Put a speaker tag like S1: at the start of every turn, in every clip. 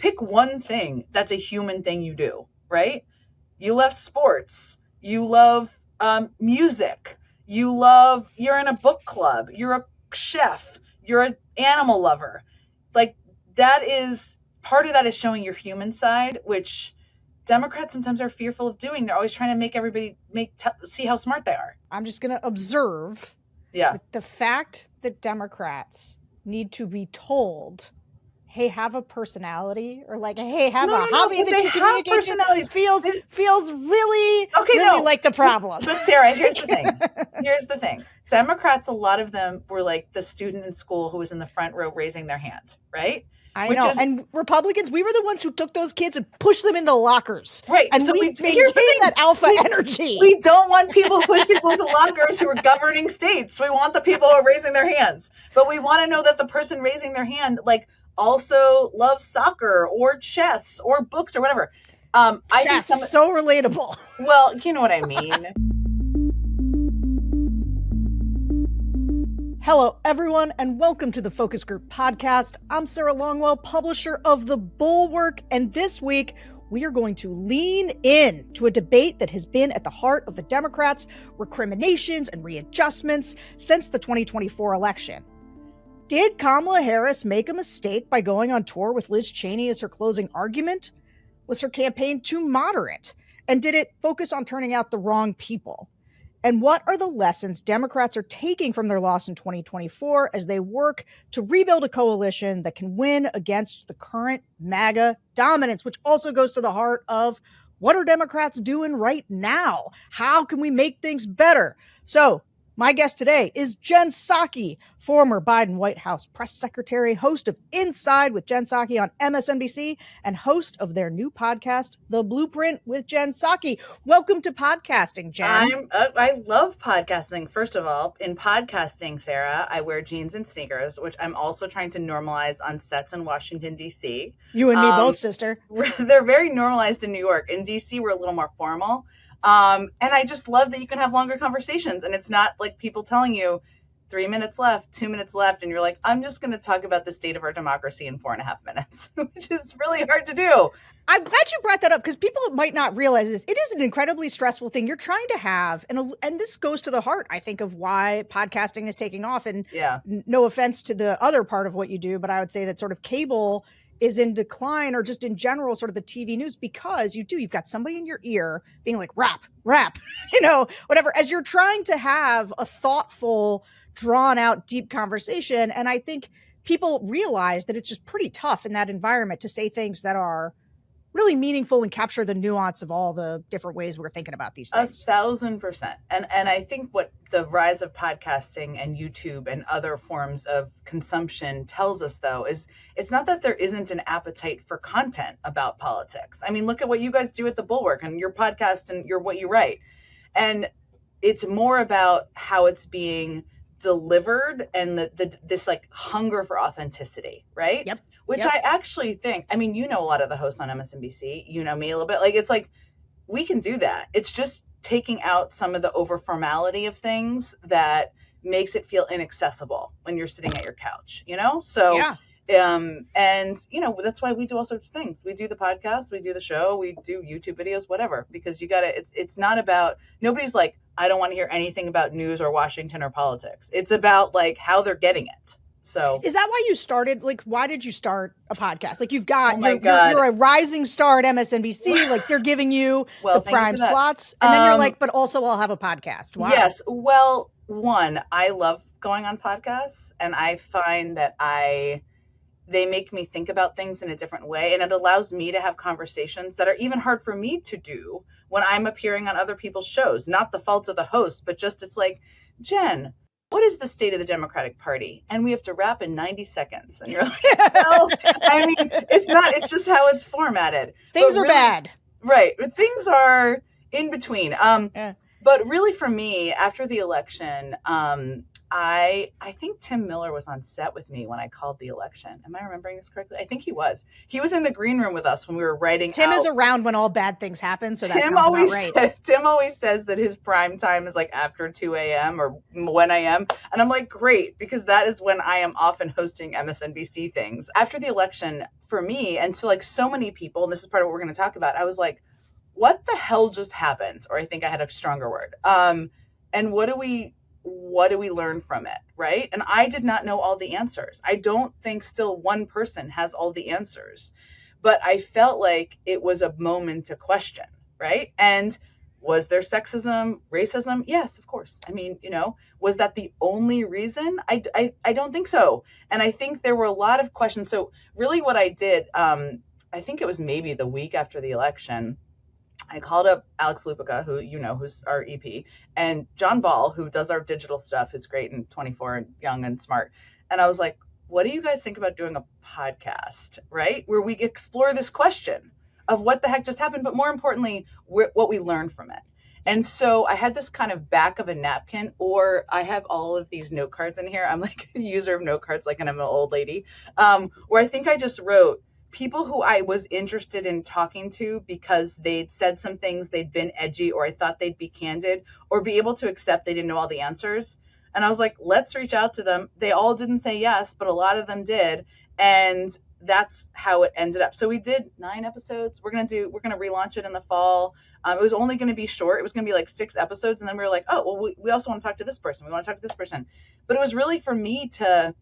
S1: pick one thing that's a human thing you do, right? You love sports. You love music. You're in a book club. You're a chef. You're an animal lover. Like, that is, part of that is showing your human side, which Democrats sometimes are fearful of doing. They're always trying to make everybody see how smart they are.
S2: I'm just going to observe the fact that Democrats need to be told, hey, have a personality, or like, hey, have a hobby that you communicate feels really like the problem.
S1: But Sarah, here's the thing. Democrats, a lot of them were like the student in school who was in the front row raising their hand, right?
S2: I know. And Republicans, we were the ones who took those kids and pushed them into lockers.
S1: Right.
S2: And so we maintained that alpha energy.
S1: We don't want people who push people into lockers who are governing states. We want the people who are raising their hands. But we want to know that the person raising their hand, like, also loves soccer or chess or books or whatever.
S2: Chess, so relatable.
S1: Well, you know what I mean.
S2: Hello, everyone, and welcome to the Focus Group Podcast. I'm Sarah Longwell, publisher of the Bulwark, and this week we are going to lean in to a debate that has been at the heart of the Democrats' recriminations and readjustments since the 2024 election. Did Kamala Harris make a mistake by going on tour with Liz Cheney as her closing argument? Was her campaign too moderate? And did it focus on turning out the wrong people? And what are the lessons Democrats are taking from their loss in 2024 as they work to rebuild a coalition that can win against the current MAGA dominance, which also goes to the heart of what are Democrats doing right now? How can we make things better? So my guest today is Jen Psaki, former Biden White House press secretary, host of Inside with Jen Psaki on MSNBC, and host of their new podcast, The Blueprint with Jen Psaki. Welcome to podcasting, Jen.
S1: I love podcasting. First of all, in podcasting, Sarah, I wear jeans and sneakers, which I'm also trying to normalize on sets in Washington, D.C.
S2: You and me both, sister.
S1: They're very normalized in New York. In D.C., we're a little more formal. And I just love that you can have longer conversations, and it's not like people telling you 3 minutes left, 2 minutes left, and you're like, I'm just going to talk about the state of our democracy in 4.5 minutes, which is really hard to do.
S2: I'm glad you brought that up because people might not realize this. It is an incredibly stressful thing you're trying to have. And this goes to the heart, I think, of why podcasting is taking off. And no offense to the other part of what you do, but I would say that sort of cable is in decline, or just in general, sort of the TV news, because you've got somebody in your ear being like, rap, whatever, as you're trying to have a thoughtful, drawn out, deep conversation. And I think people realize that it's just pretty tough in that environment to say things that are really meaningful and capture the nuance of all the different ways we're thinking about these things.
S1: 1,000%. And I think what the rise of podcasting and YouTube and other forms of consumption tells us, though, is it's not that there isn't an appetite for content about politics. I mean, look at what you guys do at the Bulwark and your podcast and what you write. And it's more about how it's being delivered and this like hunger for authenticity, right?
S2: Yep.
S1: Which I actually think, I mean, you know a lot of the hosts on MSNBC, you know me a little bit, like, it's like, we can do that. It's just taking out some of the over formality of things that makes it feel inaccessible when you're sitting at your couch, you know? So, and, you know, that's why we do all sorts of things. We do the podcast, we do the show, we do YouTube videos, whatever, because you gotta, it's not about, nobody's like, I don't want to hear anything about news or Washington or politics. It's about like how they're getting it. So
S2: is that why you started? Like, why did you start a podcast? Like, you've got, you're a rising star at MSNBC. Like, they're giving you the prime slots. And then you're like, but also I'll have a podcast. Wow.
S1: Yes. Well, one, I love going on podcasts, and I find that they make me think about things in a different way. And it allows me to have conversations that are even hard for me to do when I'm appearing on other people's shows. Not the fault of the host, but just, it's like, Jen, what is the state of the Democratic Party? And we have to wrap in 90 seconds. And you're like, well, I mean, it's just how it's formatted.
S2: Things are bad.
S1: Right. Things are in between. But really for me, after the election, I think Tim Miller was on set with me when I called the election. Am I remembering this correctly? I think he was. He was in the green room with us when we were writing
S2: Tim
S1: out.
S2: is around when all bad things happen, so that sounds about right.
S1: Tim always says that his prime time is like after 2 a.m. or 1 a.m. And I'm like, great, because that is when I am often hosting MSNBC things. After the election, for me, and to like so many people, and this is part of what we're going to talk about, I was like, what the hell just happened? Or I think I had a stronger word. And what do we learn from it, right? And I did not know all the answers. I don't think still one person has all the answers, but I felt like it was a moment to question, right? And was there sexism, racism? Yes, of course. I mean, was that the only reason? I don't think so. And I think there were a lot of questions. So really what I did, I think it was maybe the week after the election, I called up Alex Lupica, who's our EP, and John Ball, who does our digital stuff, who's great and 24 and young and smart. And I was like, what do you guys think about doing a podcast, right? Where we explore this question of what the heck just happened, but more importantly, what we learned from it. And so I had this kind of back of a napkin, or I have all of these note cards in here. I'm like a user of note cards, like I'm an old lady, where I think I just wrote people who I was interested in talking to because they'd said some things, they'd been edgy, or I thought they'd be candid or be able to accept they didn't know all the answers. And I was like, let's reach out to them. They all didn't say yes, but a lot of them did. And that's how it ended up. So we did 9 episodes. We're going to relaunch it in the fall. It was only going to be short. It was going to be like 6 episodes. And then we were like, oh, well, we also want to talk to this person. We want to talk to this person. But it was really for me to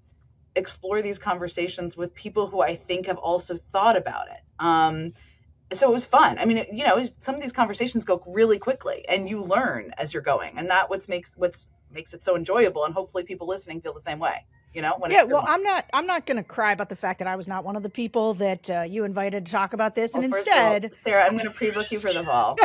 S1: explore these conversations with people who I think have also thought about it. So it was fun. I mean, some of these conversations go really quickly and you learn as you're going, and that what makes it so enjoyable. And hopefully people listening feel the same way,
S2: Well, I'm not going to cry about the fact that I was not one of the people that you invited to talk about this. And instead,
S1: all, Sarah, I'm going to pre-book you for the fall.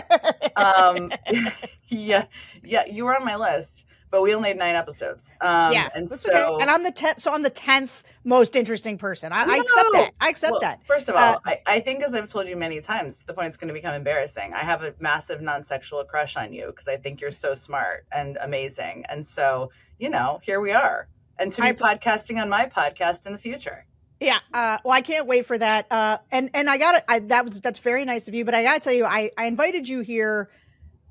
S1: Yeah, you were on my list. But we only had 9 episodes. And
S2: that's okay. And I'm the 10th. So I'm the 10th most interesting person. I accept that. I accept that.
S1: First of all, I think, as I've told you many times, to the point it's going to become embarrassing, I have a massive non-sexual crush on you because I think you're so smart and amazing. And so, here we are. And to be podcasting on my podcast in the future.
S2: Yeah. Well, I can't wait for that. And that's very nice of you. But I got to tell you, I invited you here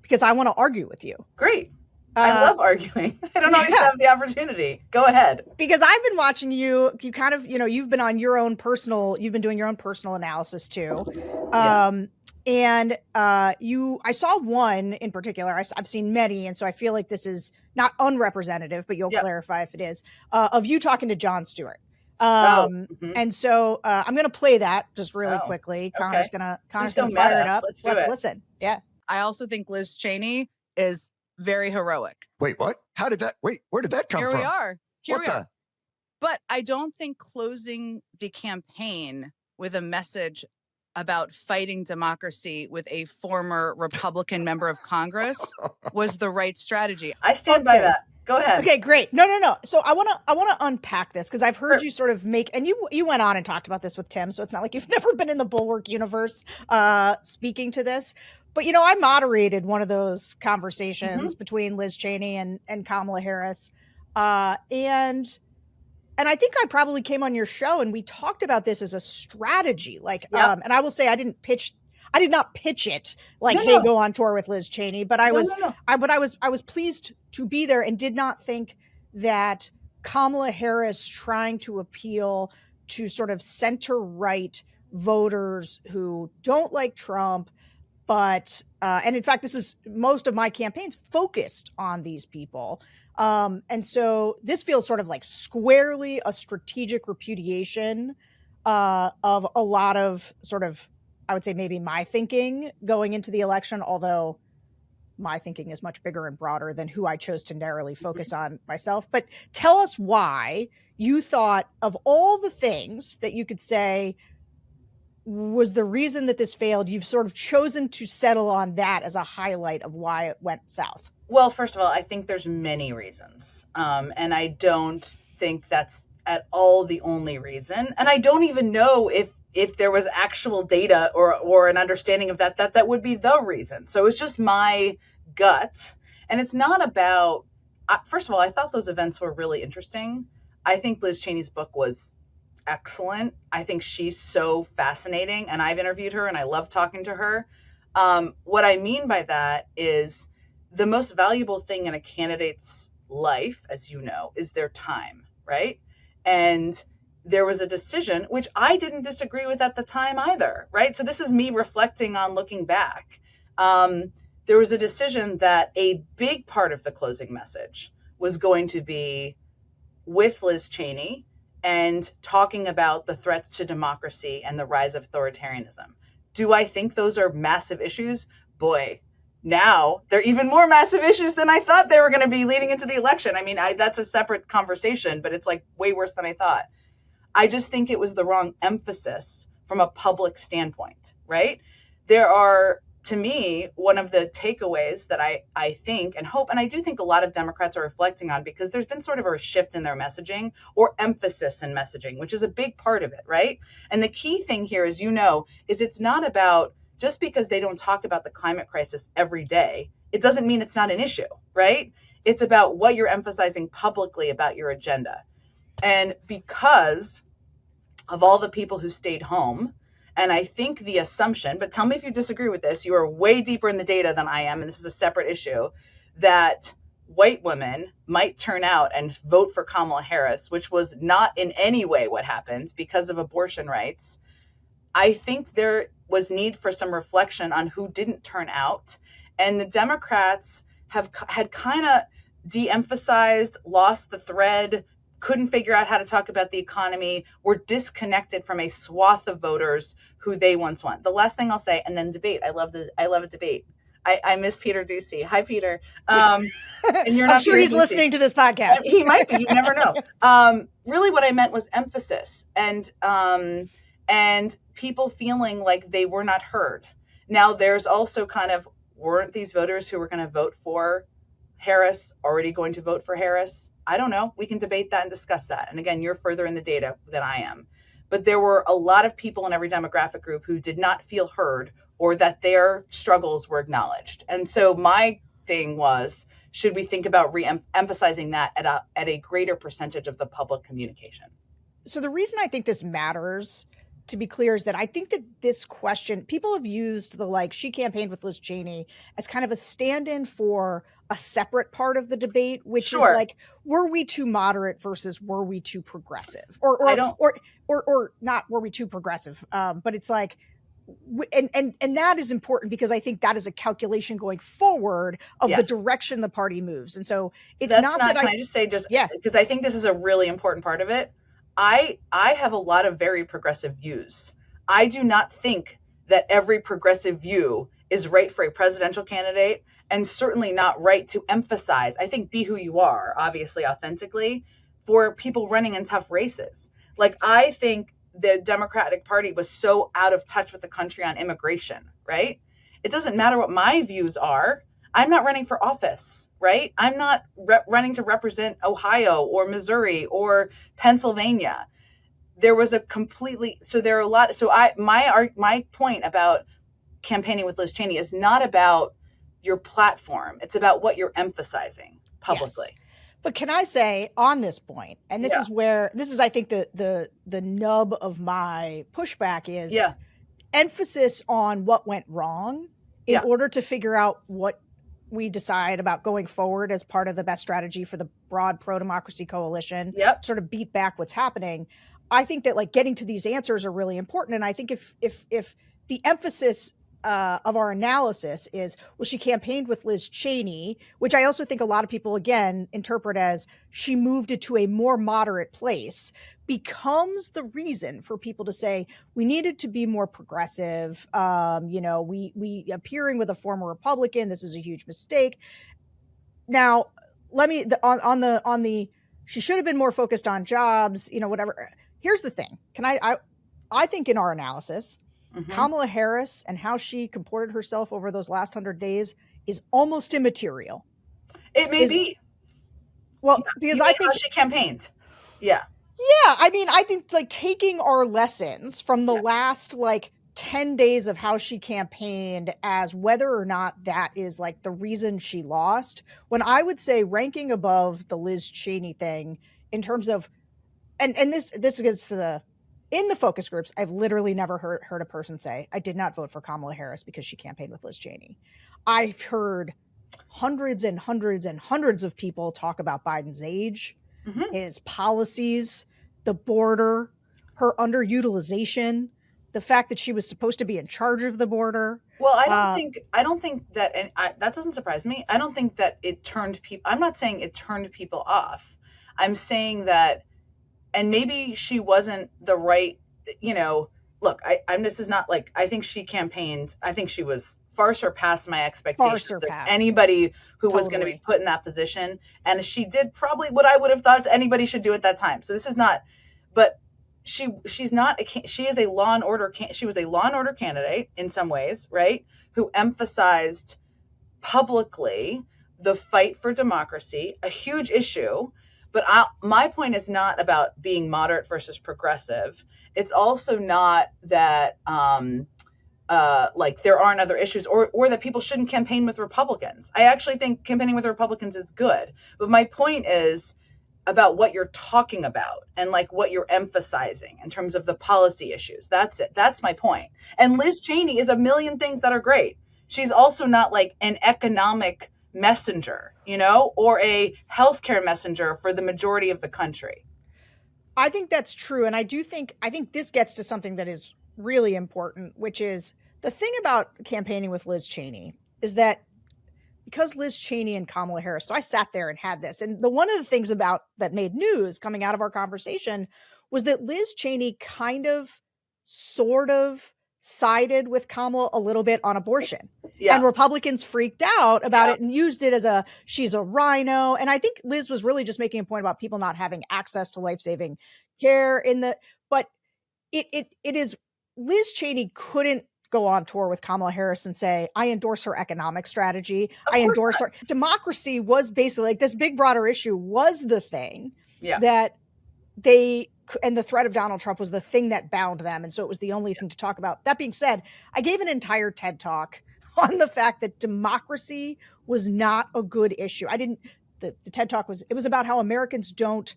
S2: because I want to argue with you.
S1: Great. I love arguing. I don't always have the opportunity. Go ahead.
S2: Because I've been watching you kind of, you've been on your own you've been doing your own personal analysis too. And I saw one in particular, I've seen many. And so I feel like this is not unrepresentative, but you'll clarify if it is, of you talking to Jon Stewart. And so I'm going to play that just really quickly. Connor's going to fire it up. Let's listen. Yeah.
S3: I also think Liz Cheney is very heroic.
S4: Wait, what? Where did that come from?
S3: Here we are.
S4: Here we are.
S3: But I don't think closing the campaign with a message about fighting democracy with a former Republican member of Congress was the right strategy.
S1: I stand by that. Go ahead.
S2: Okay, great. No. So I want to unpack this because I've heard you sort of and you went on and talked about this with Tim, so it's not like you've never been in the Bulwark universe speaking to this. But, I moderated one of those conversations between Liz Cheney and Kamala Harris. And I think I probably came on your show and we talked about this as a strategy. And I will say I did not pitch it like, hey, go on tour with Liz Cheney. But I was pleased to be there and did not think that Kamala Harris trying to appeal to sort of center-right voters who don't like Trump, but, and in fact, this is most of my campaigns focused on these people. And so this feels sort of like squarely a strategic repudiation of a lot of sort of, I would say maybe my thinking going into the election, although my thinking is much bigger and broader than who I chose to narrowly focus on myself. But tell us why you thought of all the things that you could say was the reason that this failed, you've sort of chosen to settle on that as a highlight of why it went south.
S1: Well, first of all, I think there's many reasons. And I don't think that's at all the only reason. And I don't even know if there was actual data or an understanding of that would be the reason. So it's just my gut. And it's not about, first of all, I thought those events were really interesting. I think Liz Cheney's book was excellent. I think she's so fascinating, and I've interviewed her and I love talking to her. What I mean by that is the most valuable thing in a candidate's life, as you know, is their time, right? And there was a decision, which I didn't disagree with at the time either, right? So this is me reflecting on looking back. There was a decision that a big part of the closing message was going to be with Liz Cheney and talking about the threats to democracy and the rise of authoritarianism. Do I think those are massive issues? Boy, now they're even more massive issues than I thought they were going to be leading into the election. I mean, that's a separate conversation, but it's like way worse than I thought. I just think it was the wrong emphasis from a public standpoint, right? There are, to me, one of the takeaways that I think and hope, and I do think a lot of Democrats are reflecting on, because there's been sort of a shift in their messaging or emphasis in messaging, which is a big part of it, right? And the key thing here, as you know, is it's not about just because they don't talk about the climate crisis every day, it doesn't mean it's not an issue, right? It's about what you're emphasizing publicly about your agenda. And because of all the people who stayed home, and I think the assumption, but tell me if you disagree with this, you are way deeper in the data than I am, and this is a separate issue, that white women might turn out and vote for Kamala Harris, which was not in any way what happened because of abortion rights. I think there was need for some reflection on who didn't turn out. And the Democrats had kind of de-emphasized, lost the thread, couldn't figure out how to talk about the economy, were disconnected from a swath of voters who they once won. The last thing I'll say, and then debate. I love a debate. I miss Peter Ducey. Hi, Peter. And you're not
S2: I'm sure
S1: Peter
S2: he's
S1: Ducey.
S2: Listening to this podcast.
S1: He might be. You never know. Really, what I meant was emphasis and people feeling like they were not heard. Now, there's also kind of, weren't these voters who were going to vote for Harris already going to vote for Harris? I don't know. We can debate that and discuss that. And again, you're further in the data than I am. But there were a lot of people in every demographic group who did not feel heard or that their struggles were acknowledged. And so my thing was, should we think about re-emphasizing that at a greater percentage of the public communication?
S2: So the reason I think this matters, to be clear, is that I think that this question, people have used she campaigned with Liz Cheney as kind of a stand-in for a separate part of the debate, which is like, were we too moderate versus were we too progressive? Or not were we too progressive? But it's like, and that is important because I think that is a calculation going forward of the direction the party moves. And so it's
S1: That's
S2: not
S1: not,
S2: that
S1: can I just say, because I think this is a really important part of it. I have a lot of very progressive views. I do not think that every progressive view is right for a presidential candidate, and certainly not right to emphasize. I think be who you are, obviously, authentically, for people running in tough races. Like, I think the Democratic Party was so out of touch with the country on immigration, right? It doesn't matter what my views are. I'm not running for office, right? I'm not running to represent Ohio or Missouri or Pennsylvania. There was a completely, so there are a lot. So my point about campaigning with Liz Cheney is not about your platform. It's about what you're emphasizing publicly.
S2: Yes. But can I say on this point, and this is I think the nub of my pushback is emphasis on what went wrong in order to figure out what we decide about going forward as part of the best strategy for the broad pro-democracy coalition, sort of beat back what's happening. I think that getting to these answers are really important. And I think if the emphasis of our analysis is, well, she campaigned with Liz Cheney, which I also think a lot of people, again, interpret as she moved it to a more moderate place, becomes the reason for people to say we needed to be more progressive. We appearing with a former Republican, this is a huge mistake. Now, let me on the she should have been more focused on jobs, whatever. Here's the thing. I think in our analysis, Kamala Harris and how she comported herself over those last 100 days is almost immaterial.
S1: It may be.
S2: Well, because I think
S1: how she campaigned. Yeah.
S2: Yeah. I mean, I think taking our lessons from the last 10 days of how she campaigned as whether or not that is like the reason she lost, when I would say ranking above the Liz Cheney thing in terms of, and this gets to in the focus groups, I've literally never heard a person say, I did not vote for Kamala Harris because she campaigned with Liz Cheney. I've heard hundreds and hundreds and hundreds of people talk about Biden's age, his policies, the border, her underutilization, the fact that she was supposed to be in charge of the border.
S1: Well, I don't think that, and that doesn't surprise me. I don't think that it turned people. I'm not saying it turned people off. I'm saying that, and maybe she wasn't the right, look, this is not like, I think she campaigned. I think she was far surpassed my expectations of anybody who was going to be put in that position. And she did probably what I would have thought anybody should do at that time. So this is not, but she's not, she is a law and order, she was a law and order candidate in some ways, right? Who emphasized publicly the fight for democracy, a huge issue. But my point is not about being moderate versus progressive. It's also not that like there aren't other issues or that people shouldn't campaign with Republicans. I actually think campaigning with Republicans is good. But my point is about what you're talking about and like what you're emphasizing in terms of the policy issues. That's it. That's my point. And Liz Cheney is a million things that are great. She's also not like an economic messenger, or a healthcare messenger for the majority of the country.
S2: I think that's true. And I think this gets to something that is really important, which is the thing about campaigning with Liz Cheney is that because Liz Cheney and Kamala Harris, so I sat there and had this, and one of the things about that made news coming out of our conversation was that Liz Cheney kind of, sort of sided with Kamala a little bit on abortion. Yeah. And Republicans freaked out about it and used it as she's a rhino. And I think Liz was really just making a point about people not having access to life-saving care but it is, Liz Cheney couldn't go on tour with Kamala Harris and say, I endorse her economic strategy. I endorse her. Democracy was basically like this big broader issue was the thing that and the threat of Donald Trump was the thing that bound them. And so it was the only thing to talk about. That being said, I gave an entire TED talk on the fact that democracy was not a good issue. The TED talk was about how Americans don't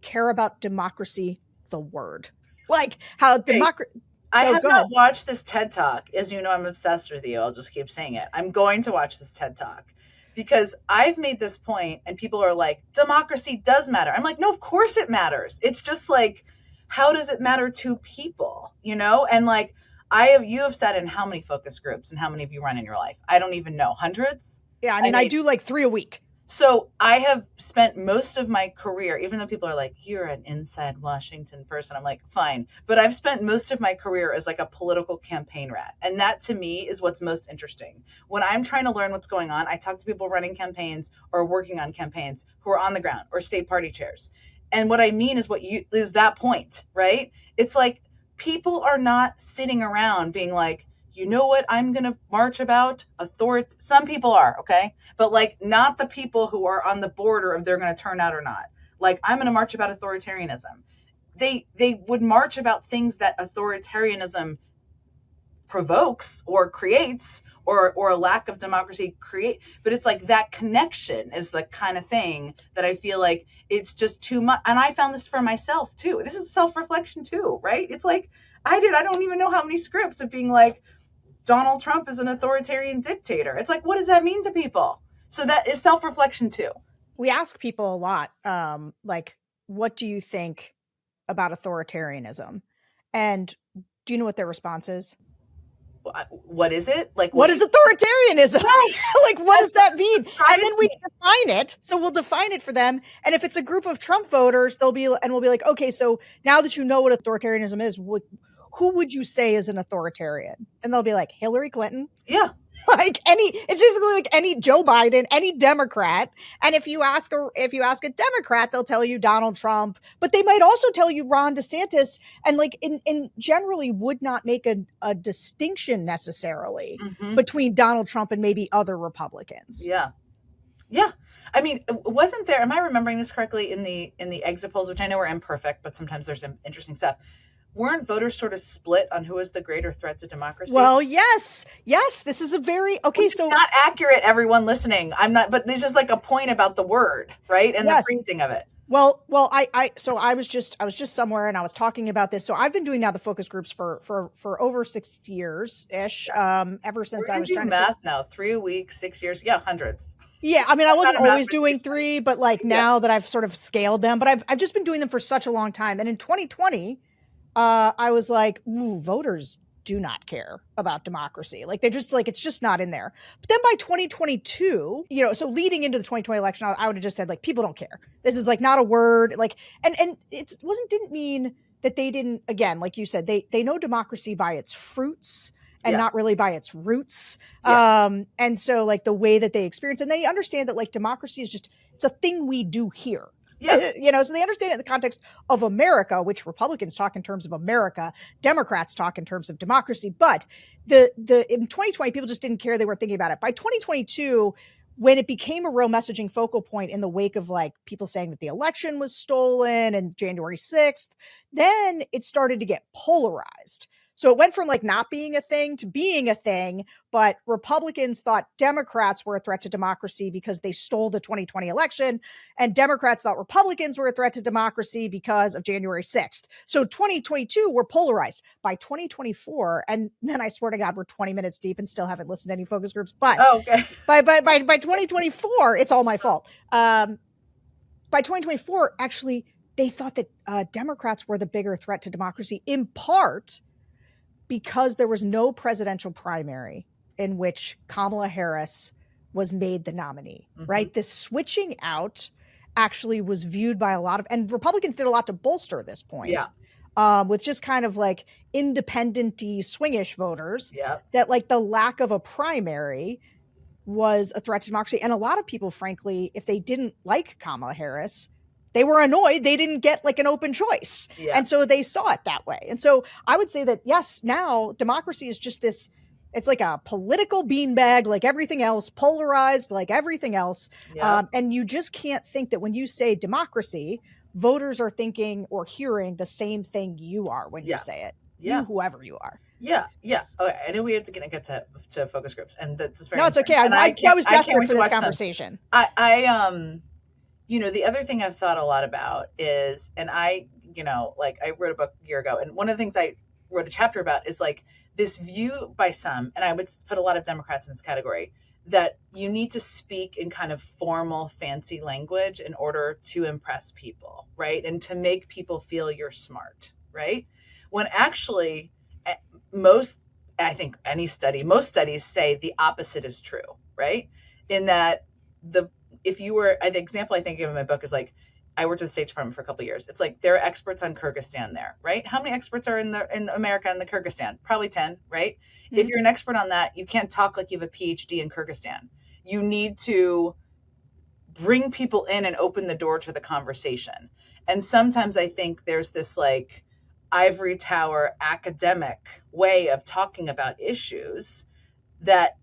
S2: care about democracy, the word. Like how democracy.
S1: I have not watched this TED Talk. As you know, I'm obsessed with you. I'll just keep saying it. I'm going to watch this TED Talk because I've made this point and people are like, democracy does matter. I'm like, no, of course it matters. It's just like, how does it matter to people? And like, you have sat in how many focus groups and how many of you run in your life? I don't even know. Hundreds?
S2: Yeah. I mean, I do like 3 a week.
S1: So I have spent most of my career, even though people are like, you're an inside Washington person. I'm like, fine. But I've spent most of my career as like a political campaign rat. And that to me is what's most interesting. When I'm trying to learn what's going on, I talk to people running campaigns or working on campaigns who are on the ground or state party chairs. And what I mean is is that point, right? It's like people are not sitting around being like, you know what I'm going to march about? Some people are, okay? But like not the people who are on the border of they're going to turn out or not. Like I'm going to march about authoritarianism. They would march about things that authoritarianism provokes or creates or a lack of democracy create. But it's like that connection is the kind of thing that I feel like it's just too much. And I found this for myself too. This is self-reflection too, right? It's like I don't even know how many scripts of being like, Donald Trump is an authoritarian dictator. It's like, what does that mean to people? So that is self-reflection too.
S2: We ask people a lot, like, what do you think about authoritarianism? And do you know what their response is?
S1: What is it? Like,
S2: what is authoritarianism? Like, what does that mean? And then we define it. So we'll define it for them. And if it's a group of Trump voters, we'll be like, okay, so now that you know what authoritarianism is, who would you say is an authoritarian? And they'll be like, Hillary Clinton.
S1: Yeah.
S2: It's basically like any Joe Biden, any Democrat. And if you ask a Democrat, they'll tell you Donald Trump, but they might also tell you Ron DeSantis, and like in generally would not make a distinction necessarily between Donald Trump and maybe other Republicans.
S1: Yeah. Yeah. I mean, wasn't there, am I remembering this correctly in the exit polls, which I know are imperfect, but sometimes there's some interesting stuff. weren't voters sort of split on who is the greater threat to democracy?
S2: Well, yes. This is a very
S1: Which is not accurate, everyone listening. I'm not, but there's just like a point about the word, right? And the phrasing of it.
S2: Well, I was just somewhere and I was talking about this. So I've been doing now the focus groups for over 6 years ish. Ever since I was trying to
S1: math now, 3 weeks, 6 years. Yeah, hundreds.
S2: Yeah, I mean, I wasn't always doing 3, but like now that I've sort of scaled them, but I've just been doing them for such a long time. And in 2020, I was like, ooh, voters do not care about democracy. Like they're just like, it's just not in there. But then by 2022, so leading into the 2020 election, I would have just said like, people don't care. This is like not a word. Like, and it didn't mean that they didn't, again, like you said, they know democracy by its fruits and not really by its roots. And so like the way that they experience, and they understand that like democracy is just, it's a thing we do here. Yeah. So they understand it in the context of America, which Republicans talk in terms of America, Democrats talk in terms of democracy. But in 2020, people just didn't care. They weren't thinking about it. By 2022, when it became a real messaging focal point in the wake of like people saying that the election was stolen and January 6th, then it started to get polarized. So it went from like not being a thing to being a thing, but Republicans thought Democrats were a threat to democracy because they stole the 2020 election, and Democrats thought Republicans were a threat to democracy because of January 6th. So 2022, we're polarized. By 2024, and then I swear to God, we're 20 minutes deep and still haven't listened to any focus groups, but by 2024, it's all my fault. By 2024, actually, they thought that Democrats were the bigger threat to democracy, in part because there was no presidential primary in which Kamala Harris was made the nominee, right? This switching out actually was viewed by a lot of, and Republicans did a lot to bolster this point, with just kind of like independent-y, swingish voters, that like the lack of a primary was a threat to democracy. And a lot of people, frankly, if they didn't like Kamala Harris, they were annoyed they didn't get like an open choice. And so they saw it that way. And so I would say that, yes, now democracy is just this, it's like a political beanbag, like everything else, polarized like everything else. And you just can't think that when you say democracy, voters are thinking or hearing the same thing you are when you say it. You, whoever you are.
S1: Okay, I knew we had to get to focus groups, and that's very.
S2: No, it's okay. I was desperate for this conversation.
S1: The other thing I've thought a lot about is, and I wrote a book a year ago, and one of the things I wrote a chapter about is like this view by some, and I would put a lot of Democrats in this category, that you need to speak in kind of formal, fancy language in order to impress people, right? And to make people feel you're smart, right? When actually most studies say the opposite is true, right? In that the example I think of in my book is like, I worked at the State Department for a couple of years. It's like there are experts on Kyrgyzstan there, right? How many experts are in America and the Kyrgyzstan? Probably 10, right? Mm-hmm. If you're an expert on that, you can't talk like you have a PhD in Kyrgyzstan. You need to bring people in and open the door to the conversation. And sometimes I think there's this like ivory tower academic way of talking about issues that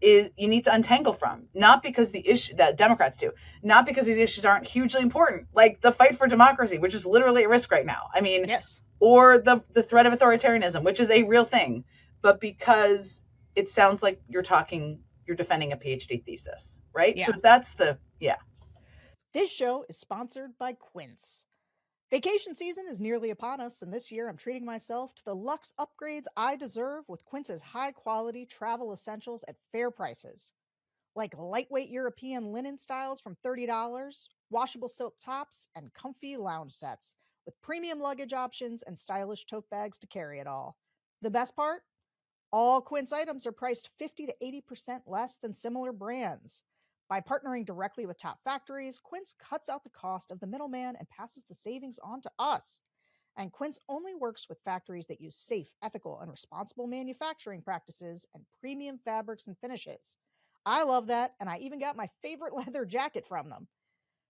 S1: is you need to untangle from, not because the issue that Democrats do, not because these issues aren't hugely important, like the fight for democracy, which is literally at risk right now. I mean,
S2: yes,
S1: or the threat of authoritarianism, which is a real thing, but because it sounds like you're defending a PhD thesis, right?
S2: Yeah.
S1: So that's
S2: This show is sponsored by Quince. Vacation season is nearly upon us, and this year I'm treating myself to the luxe upgrades I deserve with Quince's high-quality travel essentials at fair prices. Like lightweight European linen styles from $30, washable silk tops, and comfy lounge sets, with premium luggage options and stylish tote bags to carry it all. The best part? All Quince items are priced 50 to 80% less than similar brands. By partnering directly with top factories, Quince cuts out the cost of the middleman and passes the savings on to us. And Quince only works with factories that use safe, ethical, and responsible manufacturing practices and premium fabrics and finishes. I love that, and I even got my favorite leather jacket from them.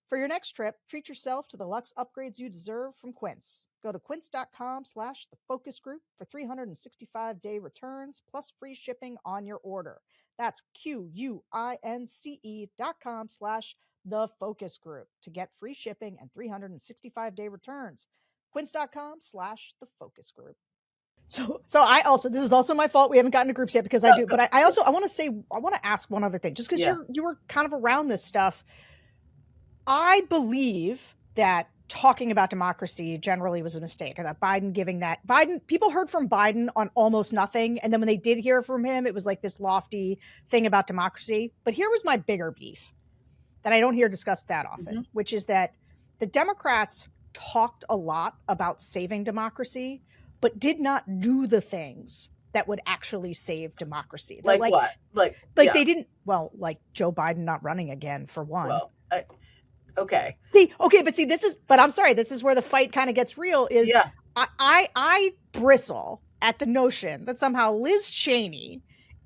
S2: For your next trip, treat yourself to the luxe upgrades you deserve from Quince. Go to quince.com/thefocusgroup for 365-day returns plus free shipping on your order. That's QUINCE.com/thefocusgroup to get free shipping and 365-day returns. Quince.com/the focus group. So I also, this is also my fault. We haven't gotten to groups yet because I do, but I also, I want to ask one other thing, just because you were kind of around this stuff. I believe that talking about democracy generally was a mistake, or that people heard from Biden on almost nothing. And then when they did hear from him, it was like this lofty thing about democracy. But here was my bigger beef that I don't hear discussed that often, which is that the Democrats talked a lot about saving democracy, but did not do the things that would actually save democracy.
S1: Like what? Like
S2: they didn't, like Joe Biden not running again, for one.
S1: Well, okay.
S2: But I'm sorry, this is where the fight kind of gets real, is I bristle at the notion that somehow Liz Cheney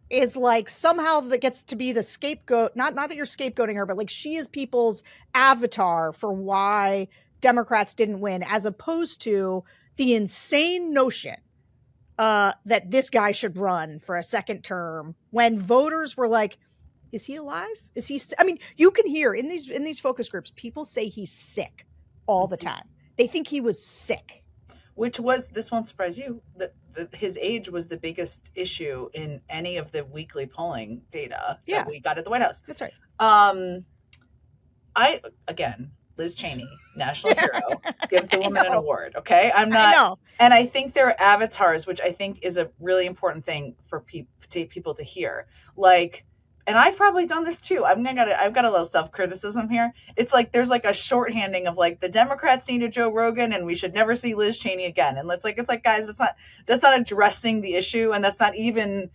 S2: is like, somehow that gets to be the scapegoat. Not that you're scapegoating her, but like she is people's avatar for why Democrats didn't win, as opposed to the insane notion that this guy should run for a second term, when voters were like, is he alive? Is he? I mean, you can hear in these focus groups, people say he's sick all the time. They think he was sick.
S1: This won't surprise you, that his age was the biggest issue in any of the weekly polling data that we got at the White House.
S2: That's right.
S1: Liz Cheney, national hero, give the woman an award. Okay. I'm not, and I think they're avatars, which I think is a really important thing for people to hear. Like, and I've probably done this too. I've got a little self-criticism here. It's like, there's like a shorthanding of like, the Democrats need a Joe Rogan and we should never see Liz Cheney again. And it's like, guys, that's not addressing the issue. And that's not even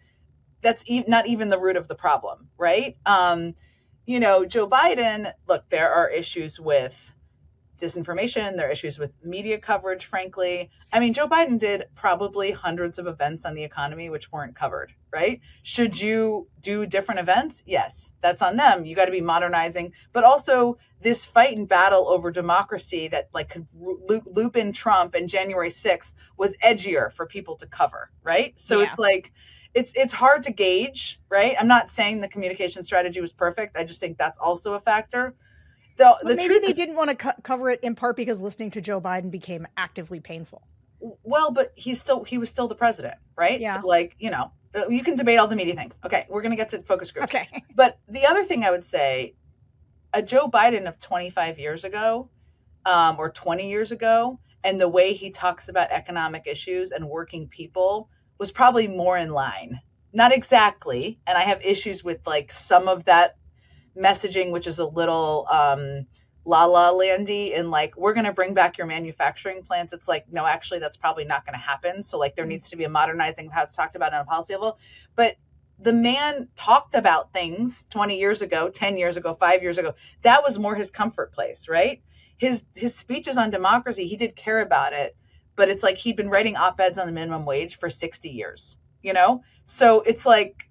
S1: the root of the problem. Right. Joe Biden, look, there are issues with disinformation. There are issues with media coverage, frankly. I mean, Joe Biden did probably hundreds of events on the economy which weren't covered, right? Should you do different events? Yes, that's on them. You got to be modernizing. But also this fight and battle over democracy that like could loop in Trump and January 6th was edgier for people to cover, right? So it's like, it's hard to gauge, right? I'm not saying the communication strategy was perfect. I just think that's also a factor.
S2: Maybe they didn't want to cover it in part because listening to Joe Biden became actively painful.
S1: Well, but he was still the president, right?
S2: Yeah.
S1: So you can debate all the media things. Okay, we're going to get to focus groups.
S2: Okay.
S1: But the other thing I would say, a Joe Biden of 25 years ago, or 20 years ago, and the way he talks about economic issues and working people was probably more in line. Not exactly. And I have issues with like some of that messaging, which is a little la la landy, and like, we're going to bring back your manufacturing plants. It's like, no, actually, that's probably not going to happen. So like, there needs to be a modernizing of how it's talked about on a policy level. But the man talked about things 20 years ago, 10 years ago, 5 years ago. That was more his comfort place, right? His speeches on democracy, he did care about it, but it's like he'd been writing op-eds on the minimum wage for 60 years, So it's like,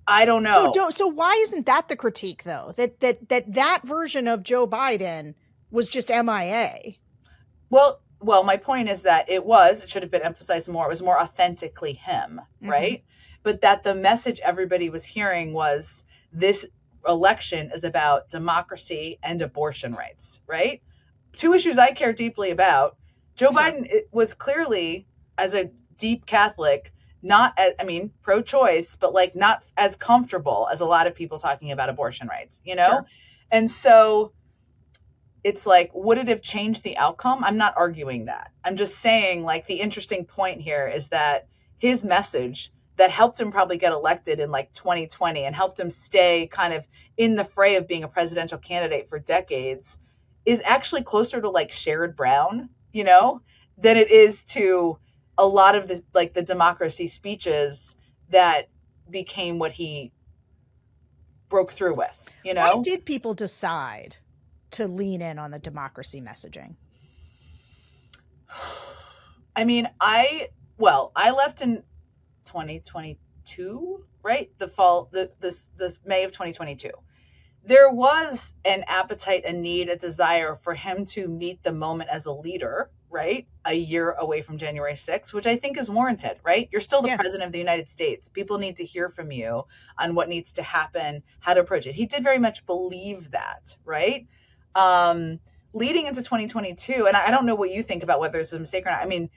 S1: I don't know.
S2: So why isn't that the critique, though? That version of Joe Biden was just MIA.
S1: Well, my point is that it should have been emphasized more. It was more authentically him, right? But that the message everybody was hearing was, this election is about democracy and abortion rights, right? Two issues I care deeply about. Joe Biden was clearly, as a deep Catholic, not as, pro-choice, but like not as comfortable as a lot of people talking about abortion rights,
S2: Sure.
S1: And so it's like, would it have changed the outcome? I'm not arguing that. I'm just saying, like, the interesting point here is that his message that helped him probably get elected in like 2020 and helped him stay kind of in the fray of being a presidential candidate for decades is actually closer to like Sherrod Brown, than it is to a lot of the democracy speeches that became what he broke through with,
S2: Why did people decide to lean in on the democracy messaging?
S1: I left in 2022, right? The fall, this May of 2022. There was an appetite, a need, a desire for him to meet the moment as a leader, right? A year away from January 6th, which I think is warranted, right? You're still the president of the United States. People need to hear from you on what needs to happen, how to approach it. He did very much believe that, right? leading into 2022, and I don't know what you think about whether it's a mistake or not. I mean,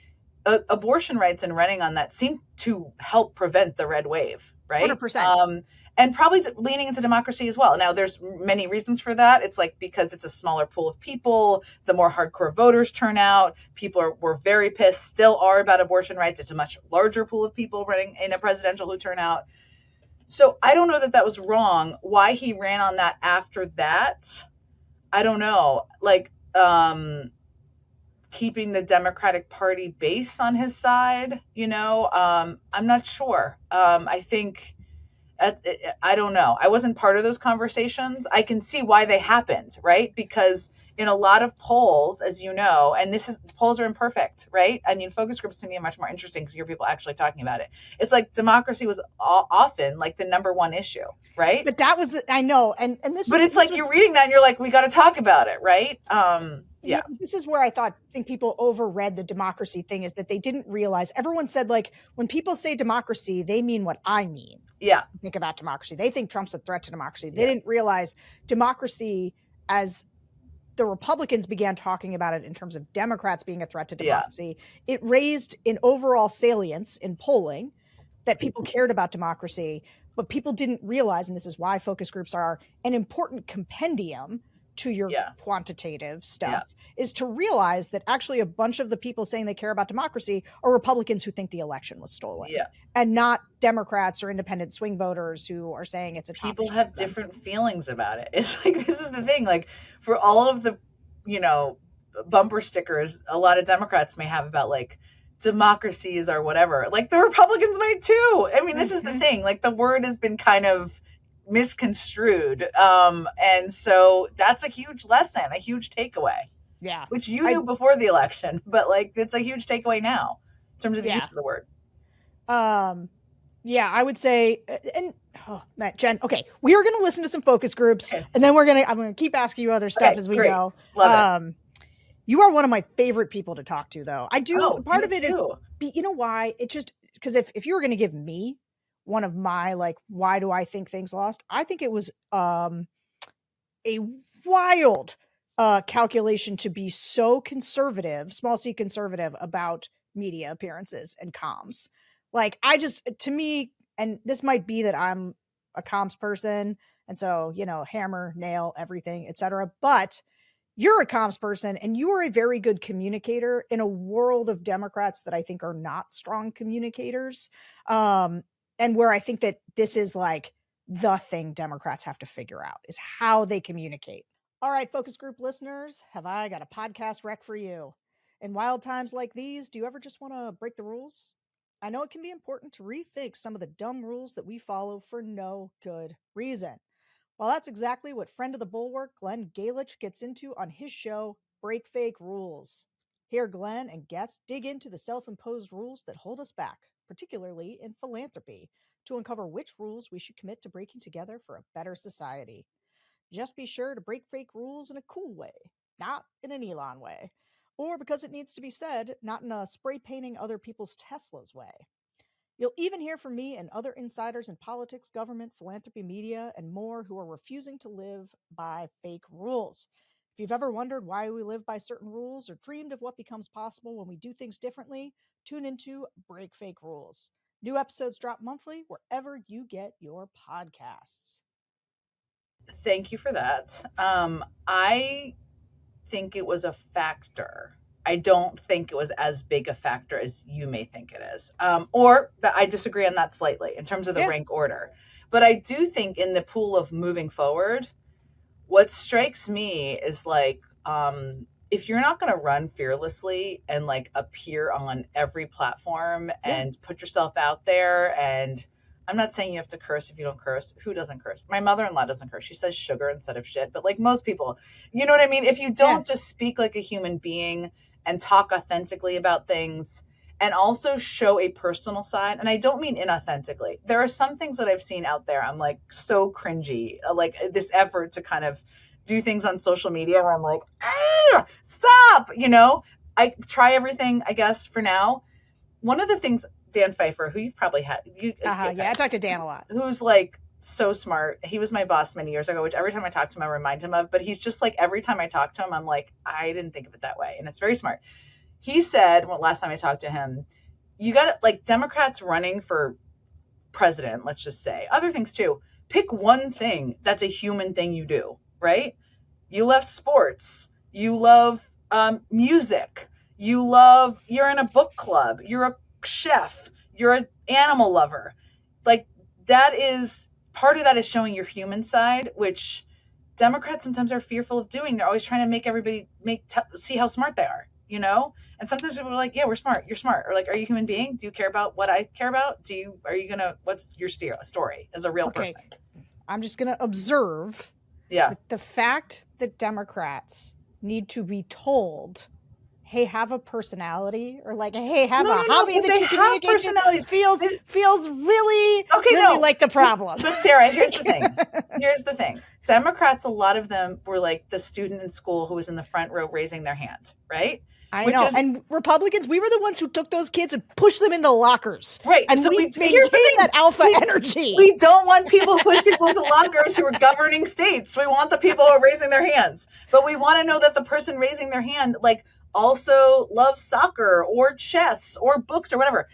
S1: abortion rights and running on that seem to help prevent the red wave, right?
S2: 100%.
S1: And probably leaning into democracy as well. Now, there's many reasons for that. It's like because it's a smaller pool of people, the more hardcore voters turn out. People were very pissed, still are, about abortion rights. It's a much larger pool of people running in a presidential who turn out. So I don't know that was wrong. Why he ran on that after that, I don't know. Like, keeping the Democratic Party base on his side, I'm not sure. I think, I don't know. I wasn't part of those conversations. I can see why they happened, right? Because in a lot of polls, as you know, and polls are imperfect, right? I mean, focus groups to me are much more interesting because you hear people actually talking about it. It's like democracy was often like the number one issue, right?
S2: But that was, I know. And this
S1: but it's like you're reading that and you're like, we got to talk about it, right? Yeah.
S2: This is where I think people overread the democracy thing, is that they didn't realize. Everyone said, like, when people say democracy, they mean what I mean.
S1: Yeah.
S2: Think about democracy. They think Trump's a threat to democracy. They didn't realize democracy, as the Republicans began talking about it in terms of Democrats being a threat to democracy, it raised in overall salience in polling that people cared about democracy, but people didn't realize, and this is why focus groups are an important compendium to your quantitative stuff, is to realize that actually a bunch of the people saying they care about democracy are Republicans who think the election was stolen, and not Democrats or independent swing voters who are saying it's a top
S1: people have different feelings about it. It's like, this is the thing, like, for all of the, bumper stickers a lot of Democrats may have about, like, democracies or whatever, like, the Republicans might too. I mean, this is the thing, like, the word has been kind of misconstrued, and so that's a huge lesson, a huge takeaway, which you knew before the election, but like, it's a huge takeaway now in terms of the use of the word.
S2: I would say, and Jen, okay, we are going to listen to some focus groups, and then I'm going to keep asking you other stuff as we go.
S1: Love it.
S2: You are one of my favorite people to talk to, though. I do. Part of it is, you know why? It just, because if you were going to give me one of my, like, why do I think things lost? I think it was a wild calculation to be so conservative, small c conservative, about media appearances and comms. Like, to me, and this might be that I'm a comms person, and so, hammer, nail, everything, etc. But you're a comms person, and you are a very good communicator in a world of Democrats that I think are not strong communicators. And where I think that this is like the thing Democrats have to figure out, is how they communicate. All right, focus group listeners, have I got a podcast rec for you. In wild times like these, do you ever just want to break the rules? I know it can be important to rethink some of the dumb rules that we follow for no good reason. Well, that's exactly what friend of the Bulwark, Glenn Galich, gets into on his show, Break Fake Rules. Here, Glenn and guests dig into the self-imposed rules that hold us back, particularly in philanthropy, to uncover which rules we should commit to breaking together for a better society. Just be sure to break fake rules in a cool way, not in an Elon way, or, because it needs to be said, not in a spray painting other people's Teslas way. You'll even hear from me and other insiders in politics, government, philanthropy, media, and more who are refusing to live by fake rules. If you've ever wondered why we live by certain rules, or dreamed of what becomes possible when we do things differently, tune into Break Fake Rules. New episodes drop monthly wherever you get your podcasts.
S1: Thank you for that. I think it was a factor. I don't think it was as big a factor as you may think it is. Or that I disagree on that slightly in terms of the rank order. But I do think in the pool of moving forward, what strikes me is like, if you're not going to run fearlessly and like appear on every platform and put yourself out there, and I'm not saying you have to curse if you don't curse. Who doesn't curse? My mother-in-law doesn't curse. She says sugar instead of shit. But like most people, you know what I mean? If you don't just speak like a human being and talk authentically about things, and also show a personal side, and I don't mean inauthentically. There are some things that I've seen out there, I'm like so cringy, like this effort to kind of do things on social media where I'm like, stop, I try everything, I guess, for now. One of the things, Dan Pfeiffer, who you've probably had.
S2: I talk to Dan a lot.
S1: Who's like so smart. He was my boss many years ago, which every time I talk to him, I remind him of. But he's just like, every time I talk to him, I'm like, I didn't think of it that way. And it's very smart. He said, well, last time I talked to him, you got to, like, Democrats running for president, let's just say, other things too. Pick one thing that's a human thing you do, right? You love sports. You love music. You're in a book club. You're a chef. You're an animal lover. Like, that is, part of that is showing your human side, which Democrats sometimes are fearful of doing. They're always trying to make everybody see how smart they are, you know? And sometimes people are like, yeah, we're smart. You're smart. Or like, are you a human being? Do you care about what I care about? What's your story as a real person?
S2: I'm just going to observe.
S1: Yeah.
S2: The fact that Democrats need to be told, hey, have a personality, or like, hey, have a hobby that you communicate feels really like the problem.
S1: But Sarah, here's the thing. Democrats, a lot of them were like the student in school who was in the front row raising their hand, right?
S2: I know. And Republicans, we were the ones who took those kids and pushed them into lockers.
S1: Right.
S2: And
S1: so
S2: we maintain that alpha energy.
S1: We don't want people to push people into lockers who are governing states. We want the people who are raising their hands. But we want to know that the person raising their hand, like, also loves soccer or chess or books or whatever.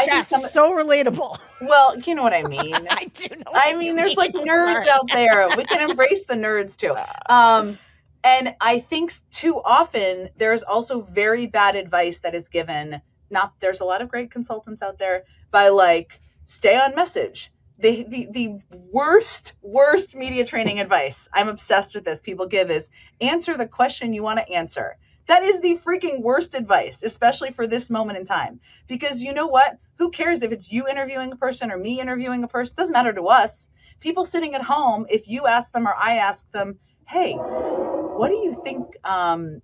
S2: Chess, so relatable.
S1: Well, you know what I mean.
S2: I do know.
S1: I mean, there's like nerds out there. We can embrace the nerds too. And I think too often there's also very bad advice that is given. There's a lot of great consultants out there by like, stay on message. The worst media training advice, I'm obsessed with this, people give is answer the question you want to answer. That is the freaking worst advice, especially for this moment in time. Because you know what? Who cares if it's you interviewing a person or me interviewing a person? It doesn't matter to us. People sitting at home, if you ask them or I ask them, hey, what do you think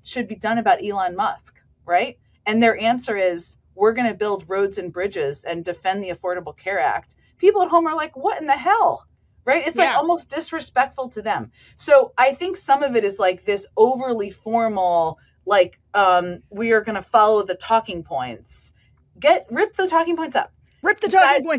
S1: should be done about Elon Musk, right? And their answer is, we're going to build roads and bridges and defend the Affordable Care Act. People at home are like, what in the hell? Right? It's like almost disrespectful to them. So I think some of it is like this overly formal, like, we are going to follow the talking points. Rip the talking points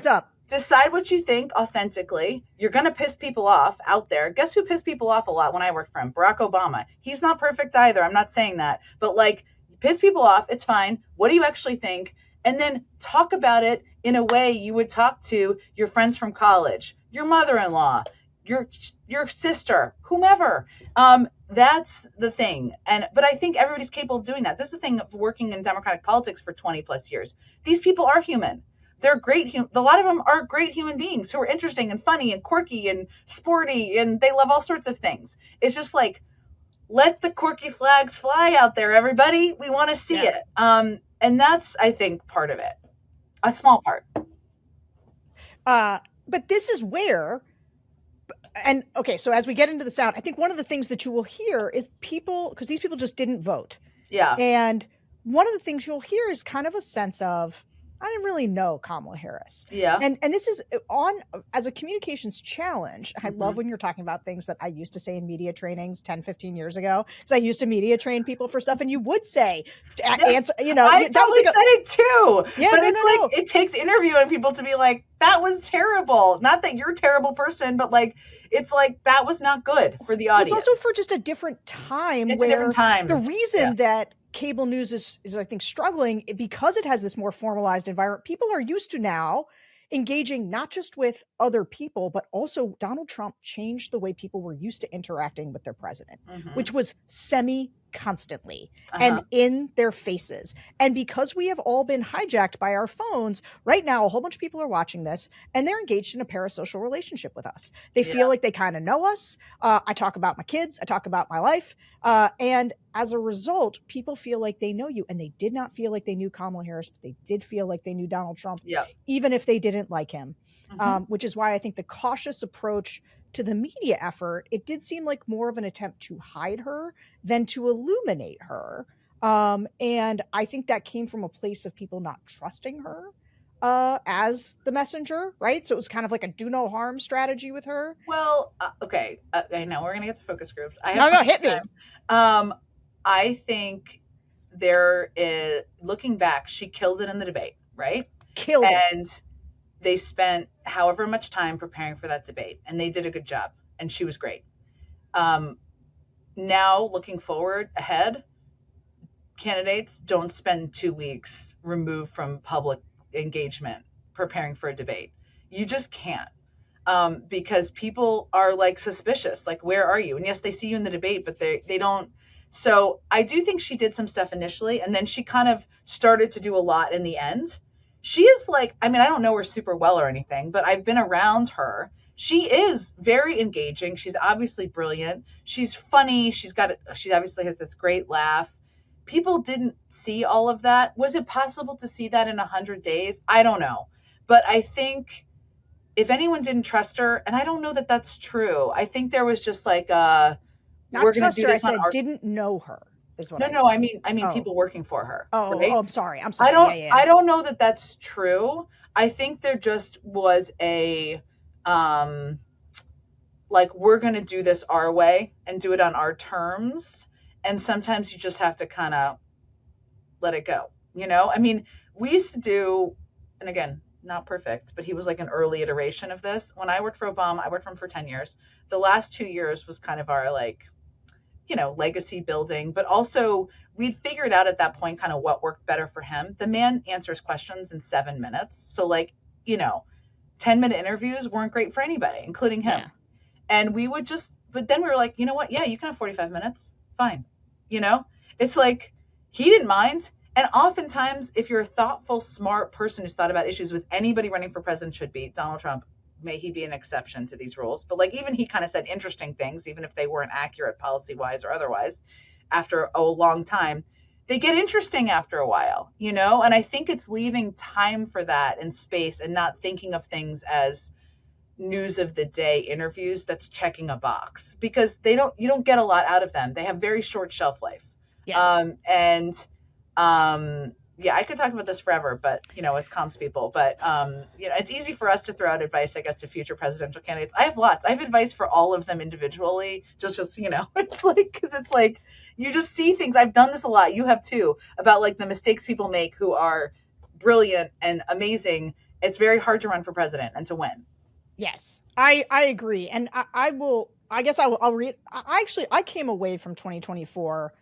S1: up. Decide what you think authentically. You're going to piss people off out there. Guess who pissed people off a lot when I worked for him? Barack Obama. He's not perfect either. I'm not saying that. But like, piss people off. It's fine. What do you actually think? And then talk about it in a way you would talk to your friends from college, your mother-in-law, your sister, whomever. That's the thing. But I think everybody's capable of doing that. This is the thing of working in Democratic politics for 20 plus years. These people are human. They're great. A lot of them are great human beings who are interesting and funny and quirky and sporty, and they love all sorts of things. It's just like, let the quirky flags fly out there, everybody. We want to see it. And that's, I think, part of it. A small part.
S2: But this is where, and okay, so as we get into the sound, I think one of the things that you will hear is people, because these people just didn't vote.
S1: Yeah.
S2: And one of the things you'll hear is kind of a sense of, I didn't really know Kamala Harris.
S1: Yeah.
S2: And this is as a communications challenge. I love when you're talking about things that I used to say in media trainings 10, 15 years ago. Because I used to media train people for stuff, and you would say, answer, you know.
S1: I totally said it too.
S2: Yeah,
S1: but it takes interviewing people to be like, that was terrible. Not that you're a terrible person, but like, it's like, that was not good for the audience.
S2: It's also for just a different time.
S1: It's a different time.
S2: The reason that cable news is I think struggling because it has this more formalized environment. People are used to now engaging not just with other people, but also Donald Trump changed the way people were used to interacting with their president, which was constantly and in their faces. And because we have all been hijacked by our phones, right now a whole bunch of people are watching this and they're engaged in a parasocial relationship with us. They feel like they kind of know us. I talk about my kids. I talk about my life. And as a result, people feel like they know you, and they did not feel like they knew Kamala Harris, but they did feel like they knew Donald Trump, even if they didn't like him, which is why I think the cautious approach to the media effort, it did seem like more of an attempt to hide her than to illuminate her. And I think that came from a place of people not trusting her as the messenger, right? So it was kind of like a do no harm strategy with her.
S1: Well, okay. I know we're going to get to focus groups.
S2: Hit me.
S1: I think looking back, she killed it in the debate, right?
S2: Killed it.
S1: And they spent however much time preparing for that debate, and they did a good job, and she was great. Now, looking forward ahead, candidates don't spend 2 weeks removed from public engagement preparing for a debate. You just can't. Because people are like suspicious, like, where are you? And yes, they see you in the debate, but they don't. So I do think she did some stuff initially, and then she kind of started to do a lot in the end. She is like, I mean, I don't know her super well or anything, but I've been around her. She is very engaging. She's obviously brilliant. She's funny. She obviously has this great laugh. People didn't see all of that. Was it possible to see that in 100 days? I don't know. But I think if anyone didn't trust her, and I don't know that that's true. I think there was just like,
S2: Not
S1: we're going to
S2: trust
S1: do
S2: her. I
S1: this on
S2: said
S1: our.
S2: didn't know her is what I
S1: No,
S2: said.
S1: I mean
S2: Oh.
S1: people working for her.
S2: Oh,
S1: right?
S2: I'm sorry.
S1: I don't know that that's true. I think there just was a, like, we're going to do this our way and do it on our terms. And sometimes you just have to kind of let it go. I mean, we used to do, and again, not perfect, but he was like an early iteration of this. When I worked for Obama, I worked for him for 10 years. The last 2 years was kind of our, like, legacy building, but also we'd figured out at that point kind of what worked better for him. The man answers questions in 7 minutes. So, like, 10-minute interviews weren't great for anybody, including him.
S2: Yeah.
S1: And we would but then we were like, you know what? Yeah, you can have 45 minutes. Fine. It's like, he didn't mind. And oftentimes, if you're a thoughtful, smart person who's thought about issues with anybody running for president, should be Donald Trump. May he be an exception to these rules. But like, even he kind of said interesting things, even if they weren't accurate policy-wise or otherwise, after a long time. They get interesting after a while, and I think it's leaving time for that and space and not thinking of things as news of the day interviews that's checking a box, because you don't get a lot out of them. They have very short shelf life.
S2: Yes.
S1: Yeah, I could talk about this forever, but it's comms people. But it's easy for us to throw out advice, I guess, to future presidential candidates. I have lots. I have advice for all of them individually. Just it's like, because it's like, you just see things. I've done this a lot. You have too, about like the mistakes people make who are brilliant and amazing. It's very hard to run for president and to win.
S2: Yes, I agree, and I'll read. I came away from 2024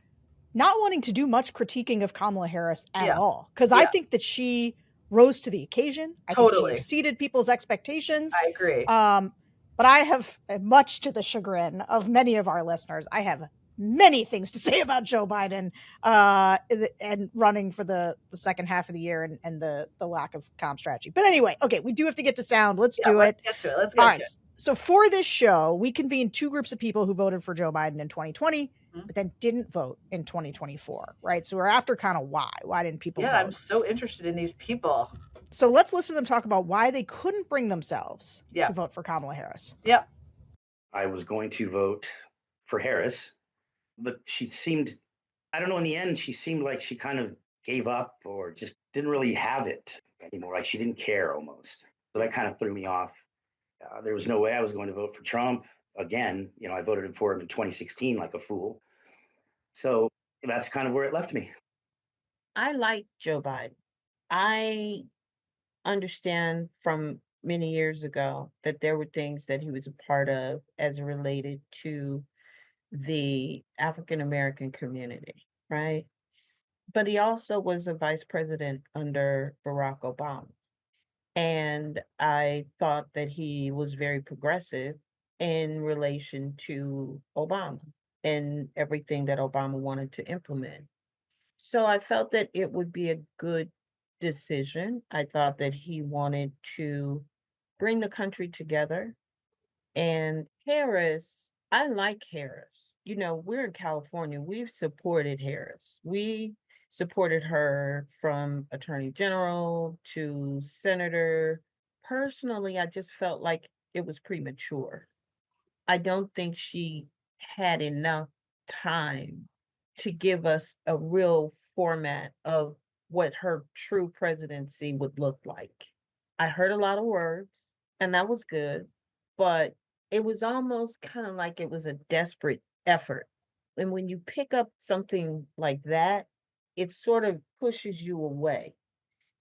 S2: not wanting to do much critiquing of Kamala Harris at all, because I think that she rose to the occasion. I think she exceeded people's expectations.
S1: I agree.
S2: But I have, much to the chagrin of many of our listeners, I have many things to say about Joe Biden and running for the second half of the year and the lack of comm strategy. But anyway, okay, we do have to get to sound. Let's do it.
S1: Let's get to it. All right.
S2: So for this show, we convened two groups of people who voted for Joe Biden in 2020, but then didn't vote in 2024, right? So we're after kind of why. Why didn't people vote?
S1: I'm so interested in these people.
S2: So let's listen to them talk about why they couldn't bring themselves to vote for Kamala Harris.
S1: Yep.
S5: I was going to vote for Harris, but she seemed, I don't know, in the end, she seemed like she kind of gave up or just didn't really have it anymore. Like she didn't care almost. So that kind of threw me off. There was no way I was going to vote for Trump again. I voted for him in 2016 like a fool. So that's kind of where it left me.
S6: I like Joe Biden. I understand from many years ago that there were things that he was a part of as related to the African American community, right? But he also was a vice president under Barack Obama. And I thought that he was very progressive in relation to Obama and everything that Obama wanted to implement. So I felt that it would be a good decision. I thought that he wanted to bring the country together. And Harris, I like Harris. We're in California. We've supported Harris. We supported her from attorney general to senator. Personally, I just felt like it was premature. I don't think she had enough time to give us a real format of what her true presidency would look like. I heard a lot of words, and that was good, but it was almost kind of like it was a desperate effort. And when you pick up something like that, it sort of pushes you away.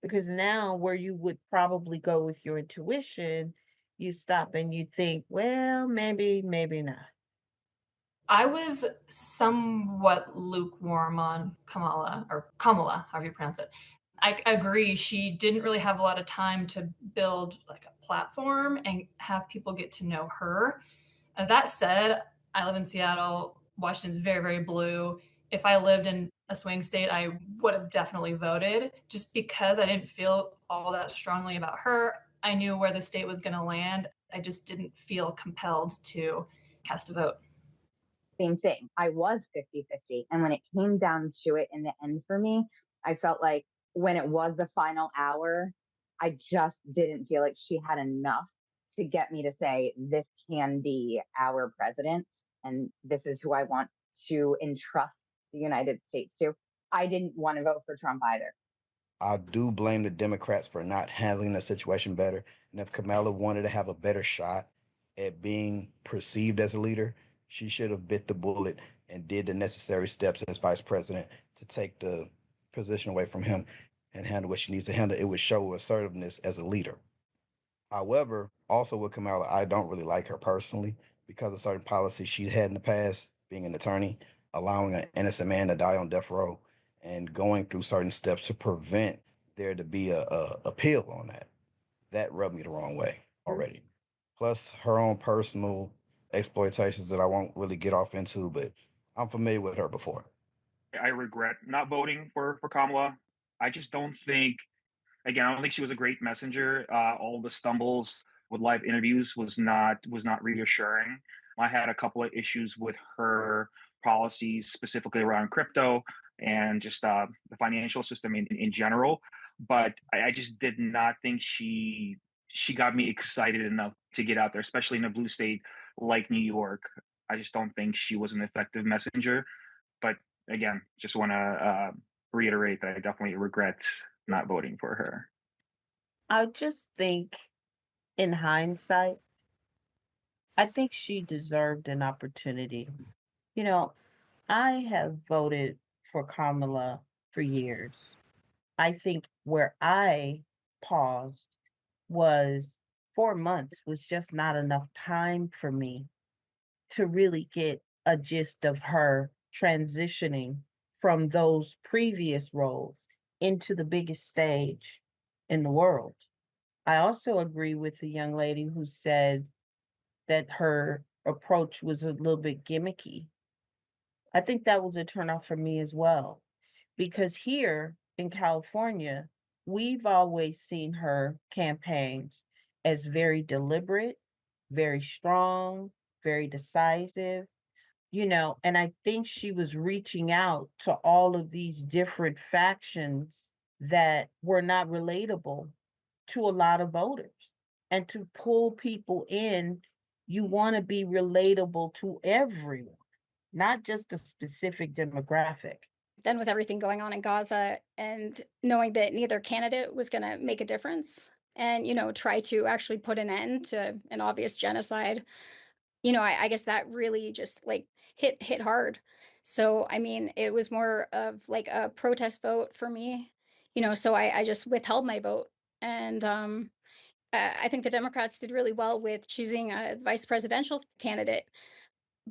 S6: Because now where you would probably go with your intuition, you stop and you think, well, maybe, maybe not.
S7: I was somewhat lukewarm on Kamala, or Kamala, however you pronounce it. I agree. She didn't really have a lot of time to build like a platform and have people get to know her. That said, I live in Seattle. Washington's very, very blue. If I lived in a swing state, I would have definitely voted. Just because I didn't feel all that strongly about her, I knew where the state was going to land. I just didn't feel compelled to cast a vote.
S8: Same thing. I was 50-50. And when it came down to it in the end for me, I felt like when it was the final hour, I just didn't feel like she had enough to get me to say, this can be our president. And this is who I want to entrust the United States to. I didn't want to vote for Trump either.
S9: I do blame the Democrats for not handling the situation better. And if Kamala wanted to have a better shot at being perceived as a leader, she should have bit the bullet and did the necessary steps as vice president to take the position away from him and handle what she needs to handle. It would show assertiveness as a leader. However, also with Kamala, I don't really like her personally because of certain policies she had in the past, being an attorney, allowing an innocent man to die on death row, and going through certain steps to prevent there to be a appeal on that. That rubbed me the wrong way already. Plus her own personal exploitations that I won't really get off into, but I'm familiar with her before.
S10: I regret not voting for Kamala. I just don't think, again, I don't think she was a great messenger. All the stumbles with live interviews was not reassuring. I had a couple of issues with her policies, specifically around crypto and just the financial system in general. But I just did not think she got me excited enough to get out there, especially in a blue state like New York. I just don't think she was an effective messenger. But again, just want to reiterate that I definitely regret not voting for her.
S6: I just think, in hindsight, I think she deserved an opportunity. You know, I have voted for Kamala for years. I think where I paused was 4 months was just not enough time for me to really get a gist of her transitioning from those previous roles into the biggest stage in the world. I also agree with the young lady who said that her approach was a little bit gimmicky. I think that was a turnoff for me as well, because here in California, we've always seen her campaigns as very deliberate, very strong, very decisive, and I think she was reaching out to all of these different factions that were not relatable to a lot of voters. And to pull people in, you want to be relatable to everyone, not just a specific demographic.
S11: Then with everything going on in Gaza and knowing that neither candidate was going to make a difference and, try to actually put an end to an obvious genocide, I guess that really just hit hard. So, I mean, it was more of like a protest vote for me, so I just withheld my vote. And I think the Democrats did really well with choosing a vice presidential candidate.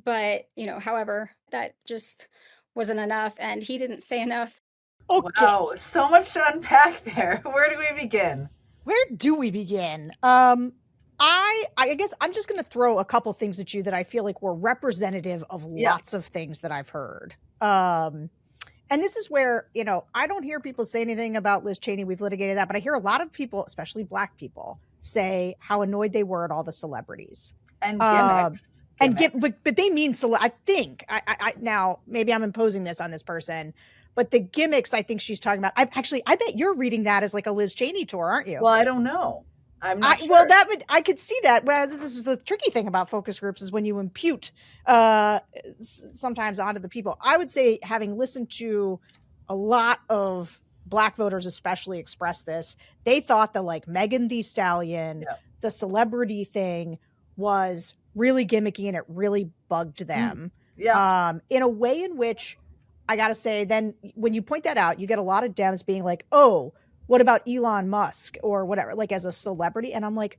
S11: But, however, that just wasn't enough. And he didn't say enough.
S2: Okay.
S1: Wow, so much to unpack there. Where do we begin?
S2: Where do we begin? I guess I'm just going to throw a couple things at you that I feel like were representative of lots of things that I've heard. And this is where, I don't hear people say anything about Liz Cheney. We've litigated that, but I hear a lot of people, especially Black people, say how annoyed they were at all the celebrities.
S1: And gimmicks.
S2: But they mean, I think, I now, maybe I'm imposing this on this person, but the gimmicks I think she's talking about, I bet you're reading that as like a Liz Cheney tour, aren't you?
S1: Well, I don't know. I'm not sure.
S2: Well, I could see that. Well, this is the tricky thing about focus groups is when you impute sometimes onto the people. I would say, having listened to a lot of Black voters especially express this, they thought the Megan Thee Stallion, the celebrity thing was really gimmicky and it really bugged them. In a way in which, I got to say, then when you point that out, you get a lot of Dems being like, oh, what about Elon Musk or whatever, like as a celebrity? And I'm like,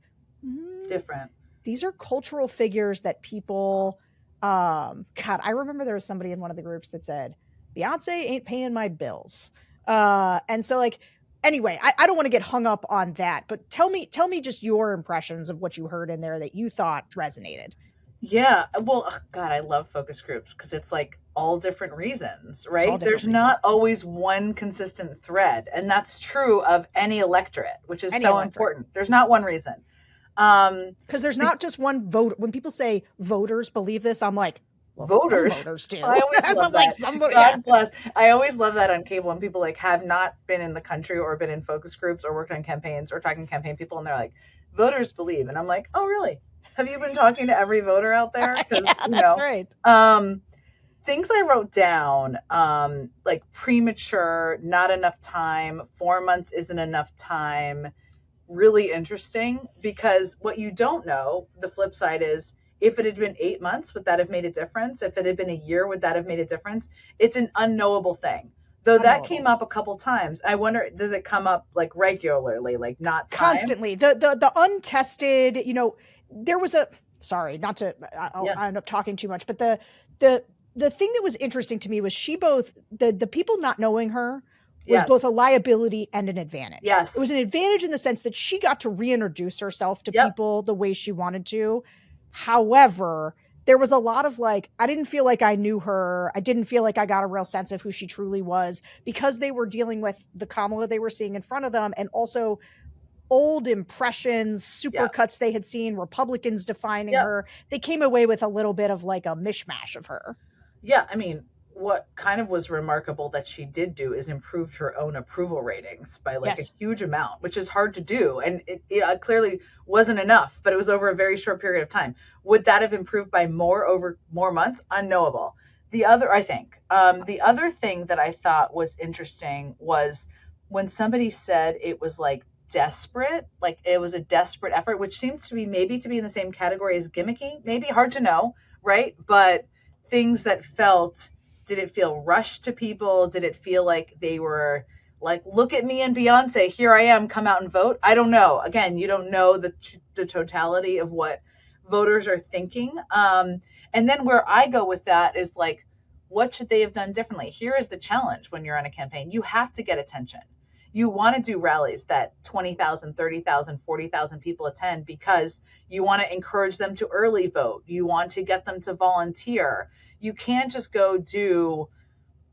S1: different.
S2: These are cultural figures that people, God, I remember there was somebody in one of the groups that said, Beyonce ain't paying my bills. And so like, anyway, I don't want to get hung up on that, but tell me just your impressions of what you heard in there that you thought resonated.
S1: Yeah. Well, God, I love focus groups because it's like all different reasons, right? There's not always one consistent thread. And that's true of any electorate, which is so important. There's not one reason.
S2: Because there's not just one vote. When people say voters believe this, I'm like, well, voters do.
S1: I always love that. God bless. I always love that on cable when people like have not been in the country or been in focus groups or worked on campaigns or talking to campaign people, and they're like, voters believe. And I'm like, oh, really? Have you been talking to every voter out there?
S2: Yeah, that's great.
S1: Things I wrote down, like premature, not enough time, 4 months isn't enough time. Really interesting, because what you don't know, the flip side is, if it had been 8 months, would that have made a difference? If it had been a year, would that have made a difference? It's an unknowable thing. Though that came up a couple times. I wonder, does it come up like regularly, like not time?
S2: Constantly? The untested, there was a, sorry, not to, I'll end up talking too much, but the thing that was interesting to me was the people not knowing her was both a liability and an advantage.
S1: Yes.
S2: It was an advantage in the sense that she got to reintroduce herself to people the way she wanted to. However, there was a lot of like, I didn't feel like I knew her. I didn't feel like I got a real sense of who she truly was, because they were dealing with the Kamala they were seeing in front of them, and also old impressions, supercuts they had seen, Republicans defining her. They came away with a little bit of like a mishmash of her.
S1: Yeah, I mean, what kind of was remarkable that she did do is improved her own approval ratings by like a huge amount, which is hard to do. And it clearly wasn't enough, but it was over a very short period of time. Would that have improved by over more months? Unknowable. The other thing that I thought was interesting was when somebody said it was like desperate, like it was a desperate effort, which seems to be maybe to be in the same category as gimmicky, maybe hard to know, right? But things that felt, did it feel rushed to people? Did it feel like they were like, look at me and Beyonce, here I am, come out and vote? I don't know. Again, you don't know the totality of what voters are thinking. And then where I go with that is like, what should they have done differently? Here is the challenge when you're on a campaign. You have to get attention. You want to do rallies that 20,000, 30,000, 40,000 people attend because you want to encourage them to early vote. You want to get them to volunteer. You can't just go do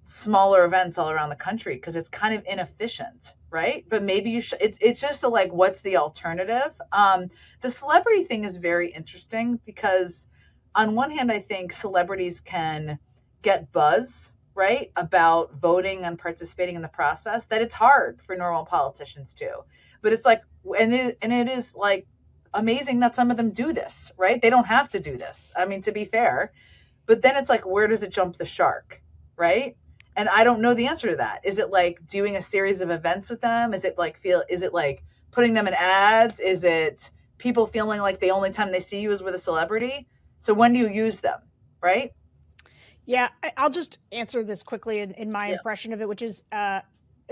S1: smaller events all around the country because it's kind of inefficient, right? But maybe you should. It's just like, what's the alternative? The celebrity thing is very interesting because on one hand, I think celebrities can get buzz, right, about voting and participating in the process, that it's hard for normal politicians to. But it's like, and it is like amazing that some of them do this, right? They don't have to do this. I mean, to be fair. But then it's like, where does it jump the shark, right? And I don't know the answer to that. Is it like doing a series of events with them? Is it like putting them in ads? Is it people feeling like the only time they see you is with a celebrity? So when do you use them, right?
S2: Yeah, I'll just answer this quickly in my impression of it, which is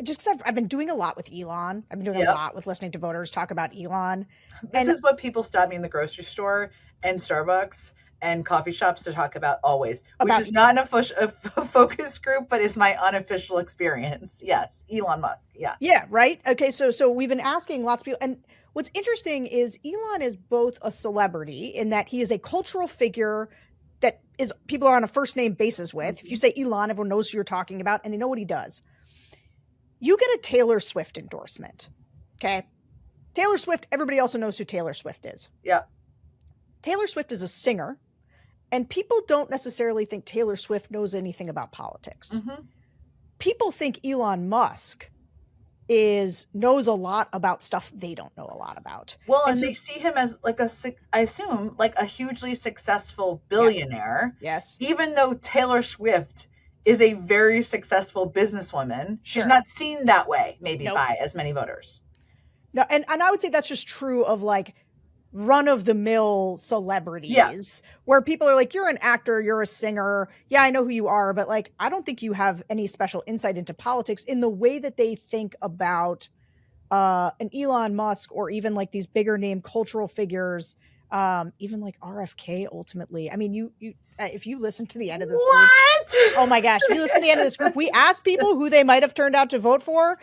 S2: just because I've been doing a lot with Elon. I've been doing a lot with listening to voters talk about Elon.
S1: This is what people stop me in the grocery store and Starbucks and coffee shops to talk about always, which is not a focus group, but is my unofficial experience. Yes, Elon Musk. Yeah.
S2: Yeah, right. Okay, so we've been asking lots of people, and what's interesting is Elon is both a celebrity in that he is a cultural figure that is people are on a first name basis with. Mm-hmm. If you say Elon, everyone knows who you're talking about and they know what he does. You get a Taylor Swift endorsement. Okay. Taylor Swift, everybody also knows who Taylor Swift is.
S1: Yeah.
S2: Taylor Swift is a singer, and people don't necessarily think Taylor Swift knows anything about politics.
S1: Mm-hmm.
S2: People think Elon Musk knows a lot about stuff they don't know a lot about.
S1: Well, and so they see him as like I assume like a hugely successful billionaire.
S2: Yes.
S1: Even though Taylor Swift is a very successful businesswoman, she's not seen that way maybe by as many voters.
S2: No, and I would say that's just true of like run-of-the-mill celebrities where people are like, you're an actor, you're a singer, I know who you are, but like I don't think you have any special insight into politics in the way that they think about an Elon Musk or even like these bigger name cultural figures, even like RFK ultimately. I mean, you if you listen to the end of this group, oh my gosh, if you listen to the end of this group, we asked people who they might have turned out to vote for.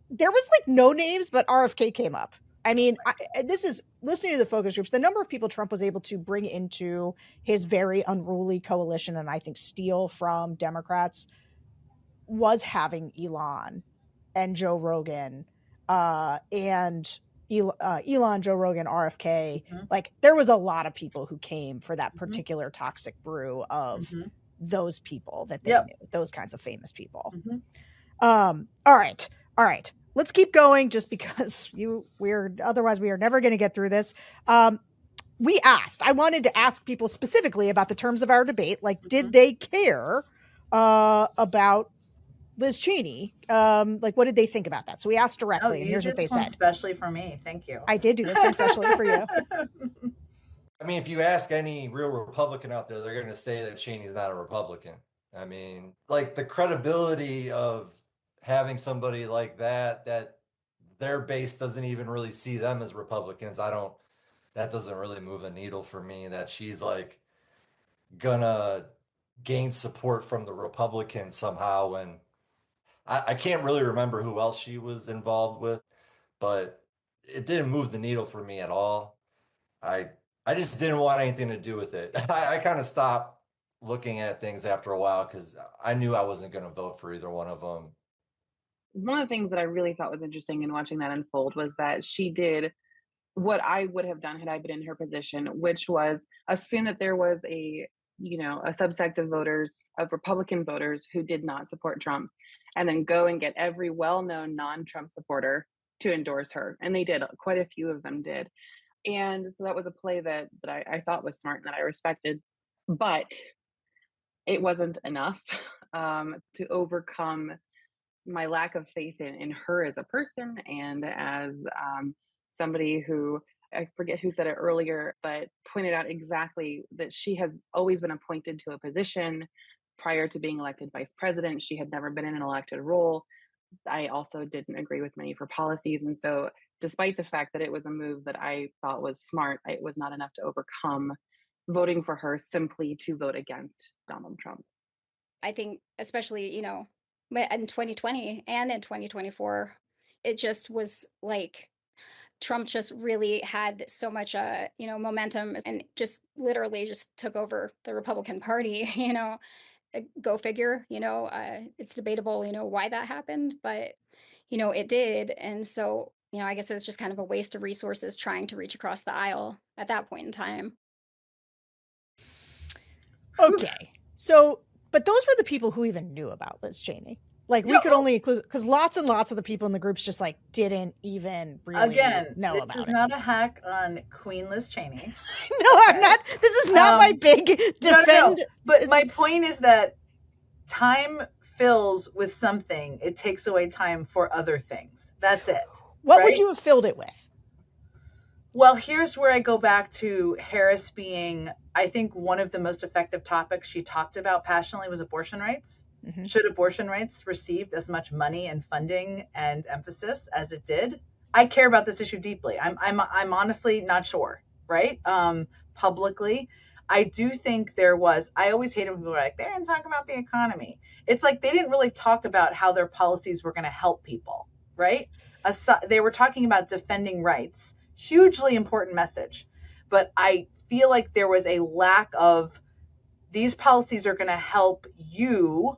S2: There was like no names, but RFK came up. I mean, this is listening to the focus groups, the number of people Trump was able to bring into his very unruly coalition and I think steal from Democrats was having Elon and Joe Rogan and Elon, Joe Rogan, RFK.
S1: Mm-hmm.
S2: Like there was a lot of people who came for that particular toxic brew of those people that they knew, those kinds of famous people. All right. Let's keep going just because otherwise we are never going to get through this. I wanted to ask people specifically about the terms of our debate. Like, did they care about Liz Cheney? Like, what did they think about that? So we asked directly, and here's what they said.
S1: Especially for me. Thank you.
S2: I did do this one especially for you.
S12: I mean, if you ask any real Republican out there, they're going to say that Cheney's not a Republican. I mean, like the credibility of having somebody like that their base doesn't even really see them as Republicans. That doesn't really move a needle for me, that she's like gonna gain support from the Republicans somehow. And I can't really remember who else she was involved with, but it didn't move the needle for me at all. I just didn't want anything to do with it. I kind of stopped looking at things after a while because I knew I wasn't going to vote for either one of them.
S13: One of the things that I really thought was interesting in watching that unfold was that she did what I would have done had I been in her position, which was assume that there was a subsect of voters, of Republican voters who did not support Trump, and then go and get every well-known non-Trump supporter to endorse her. And they did. Quite a few of them did. And so that was a play that I thought was smart and that I respected. But it wasn't enough to overcome my lack of faith in her as a person and as somebody who, I forget who said it earlier, but pointed out exactly that she has always been appointed to a position prior to being elected vice president. She had never been in an elected role. I also didn't agree with many of her policies. And so despite the fact that it was a move that I thought was smart, it was not enough to overcome voting for her simply to vote against Donald Trump.
S11: I think especially, in 2020 and in 2024, it just was like Trump just really had so much, momentum and just literally just took over the Republican Party, go figure, it's debatable, why that happened, but, it did. And so, I guess it's just kind of a waste of resources trying to reach across the aisle at that point in time.
S2: Okay. So, but those were the people who even knew about Liz Cheney. Like we could only include, because lots and lots of the people in the groups just like didn't even really know about it.
S1: This is not a hack on Queen Liz Cheney.
S2: No, I'm not. This is not my big defend.
S1: No. But my point is that time fills with something. It takes away time for other things. That's it.
S2: What would you have filled it with?
S1: Well, here's where I go back to Harris being, I think one of the most effective topics she talked about passionately was abortion rights. Mm-hmm. Should abortion rights received as much money and funding and emphasis as it did? I care about this issue deeply. I'm honestly not sure, right? Publicly, I do think there was, I always hated when people were like, they didn't talk about the economy. It's like they didn't really talk about how their policies were going to help people, right? They were talking about defending rights. Hugely important message. But I feel like there was a lack of, these policies are going to help you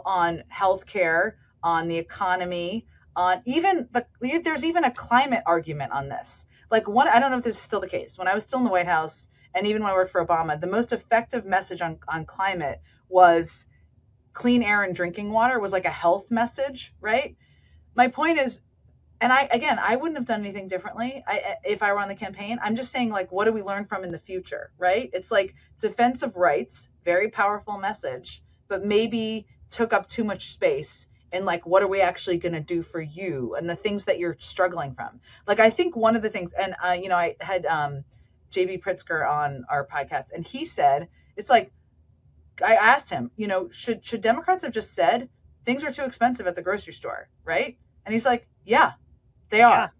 S1: on healthcare, on the economy, on there's even a climate argument on this. Like I don't know if this is still the case. When I was still in the White House, and even when I worked for Obama, the most effective message on climate was clean air and drinking water, was like a health message, right? My point is, and I wouldn't have done anything differently if I were on the campaign. I'm just saying, like, what do we learn from in the future, right? It's like defense of rights, very powerful message, but maybe took up too much space. And like, what are we actually going to do for you and the things that you're struggling from? Like, I think one of the things, and, I had JB Pritzker on our podcast, and he said, it's like, I asked him, should Democrats have just said things are too expensive at the grocery store, right? And he's like, yeah. They are.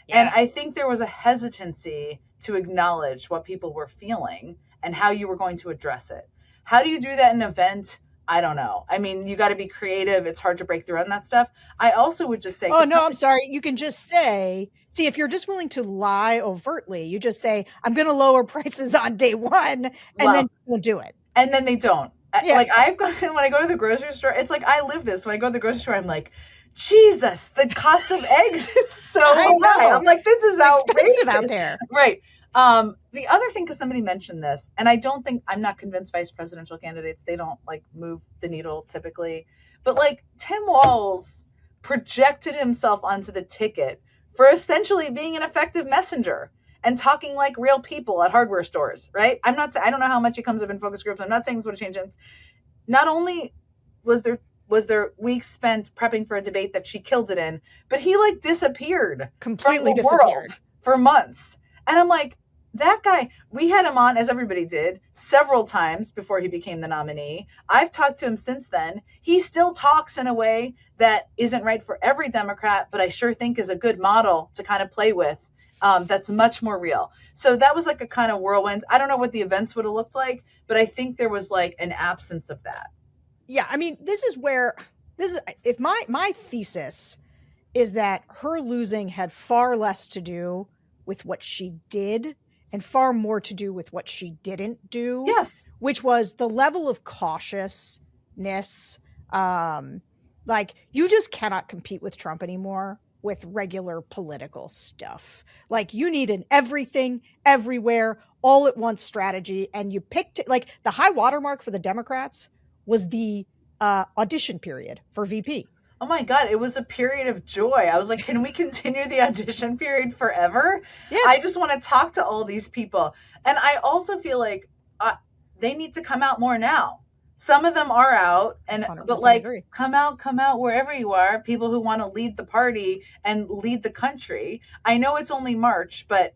S2: Yeah.
S1: And I think there was a hesitancy to acknowledge what people were feeling and how you were going to address it. How do you do that in an event? I don't know. I mean, you got to be creative. It's hard to break through on that stuff. I also would just say,
S2: oh no, I'm sorry. You can just say, see, if you're just willing to lie overtly, you just say, I'm going to lower prices on day one, and then you'll do it.
S1: And then they don't.
S2: Yeah.
S1: Like when I go to the grocery store, it's like, I live this. When I go to the grocery store, I'm like, Jesus, the cost of eggs is so high. I'm like, this is
S2: expensive out there.
S1: Right. The other thing, because somebody mentioned this, and I'm not convinced vice presidential candidates, they don't like move the needle typically, but like Tim Walz projected himself onto the ticket for essentially being an effective messenger and talking like real people at hardware stores, right? I don't know how much he comes up in focus groups. I'm not saying this would change it. Not only was there weeks spent prepping for a debate that she killed it in, but he like disappeared
S2: completely
S1: from the
S2: disappeared
S1: world for months. And I'm like, that guy, we had him on, as everybody did, several times before he became the nominee. I've talked to him since then. He still talks in a way that isn't right for every Democrat, but I sure think is a good model to kind of play with. That's much more real. So that was like a kind of whirlwind. I don't know what the events would have looked like, but I think there was like an absence of that.
S2: Yeah, I mean, if my thesis is that her losing had far less to do with what she did and far more to do with what she didn't do.
S1: Yes.
S2: Which was the level of cautiousness. Like, you just cannot compete with Trump anymore with regular political stuff. Like, you need an everything, everywhere, all at once strategy. And you picked it, like, the high watermark for the Democrats was the audition period for VP.
S1: Oh my God, it was a period of joy. I was like, can we continue the audition period forever?
S2: Yeah.
S1: I just want to talk to all these people. And I also feel like they need to come out more now. Some of them are out, but like,
S2: agree.
S1: come out wherever you are, people who want to lead the party and lead the country. I know it's only March, but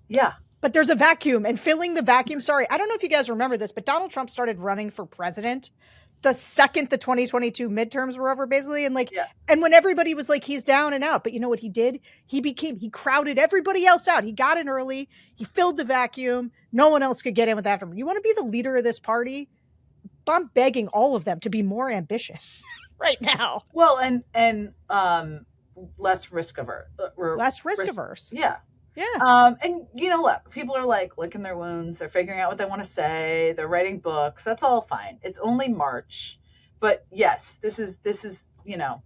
S1: yeah.
S2: But there's a vacuum, and filling the vacuum, sorry, I don't know if you guys remember this, but Donald Trump started running for president the second the 2022 midterms were over, basically. And like, and when everybody was like, he's down and out, but you know what he did? He crowded everybody else out. He got in early. He filled the vacuum. No one else could get in with after him. You want to be the leader of this party? I'm begging all of them to be more ambitious right now.
S1: Well, and less risk averse.
S2: Less risk averse.
S1: Yeah.
S2: Yeah.
S1: And you know, look, people are like licking their wounds. They're figuring out what they want to say. They're writing books. That's all fine. It's only March. But yes, this is, you know.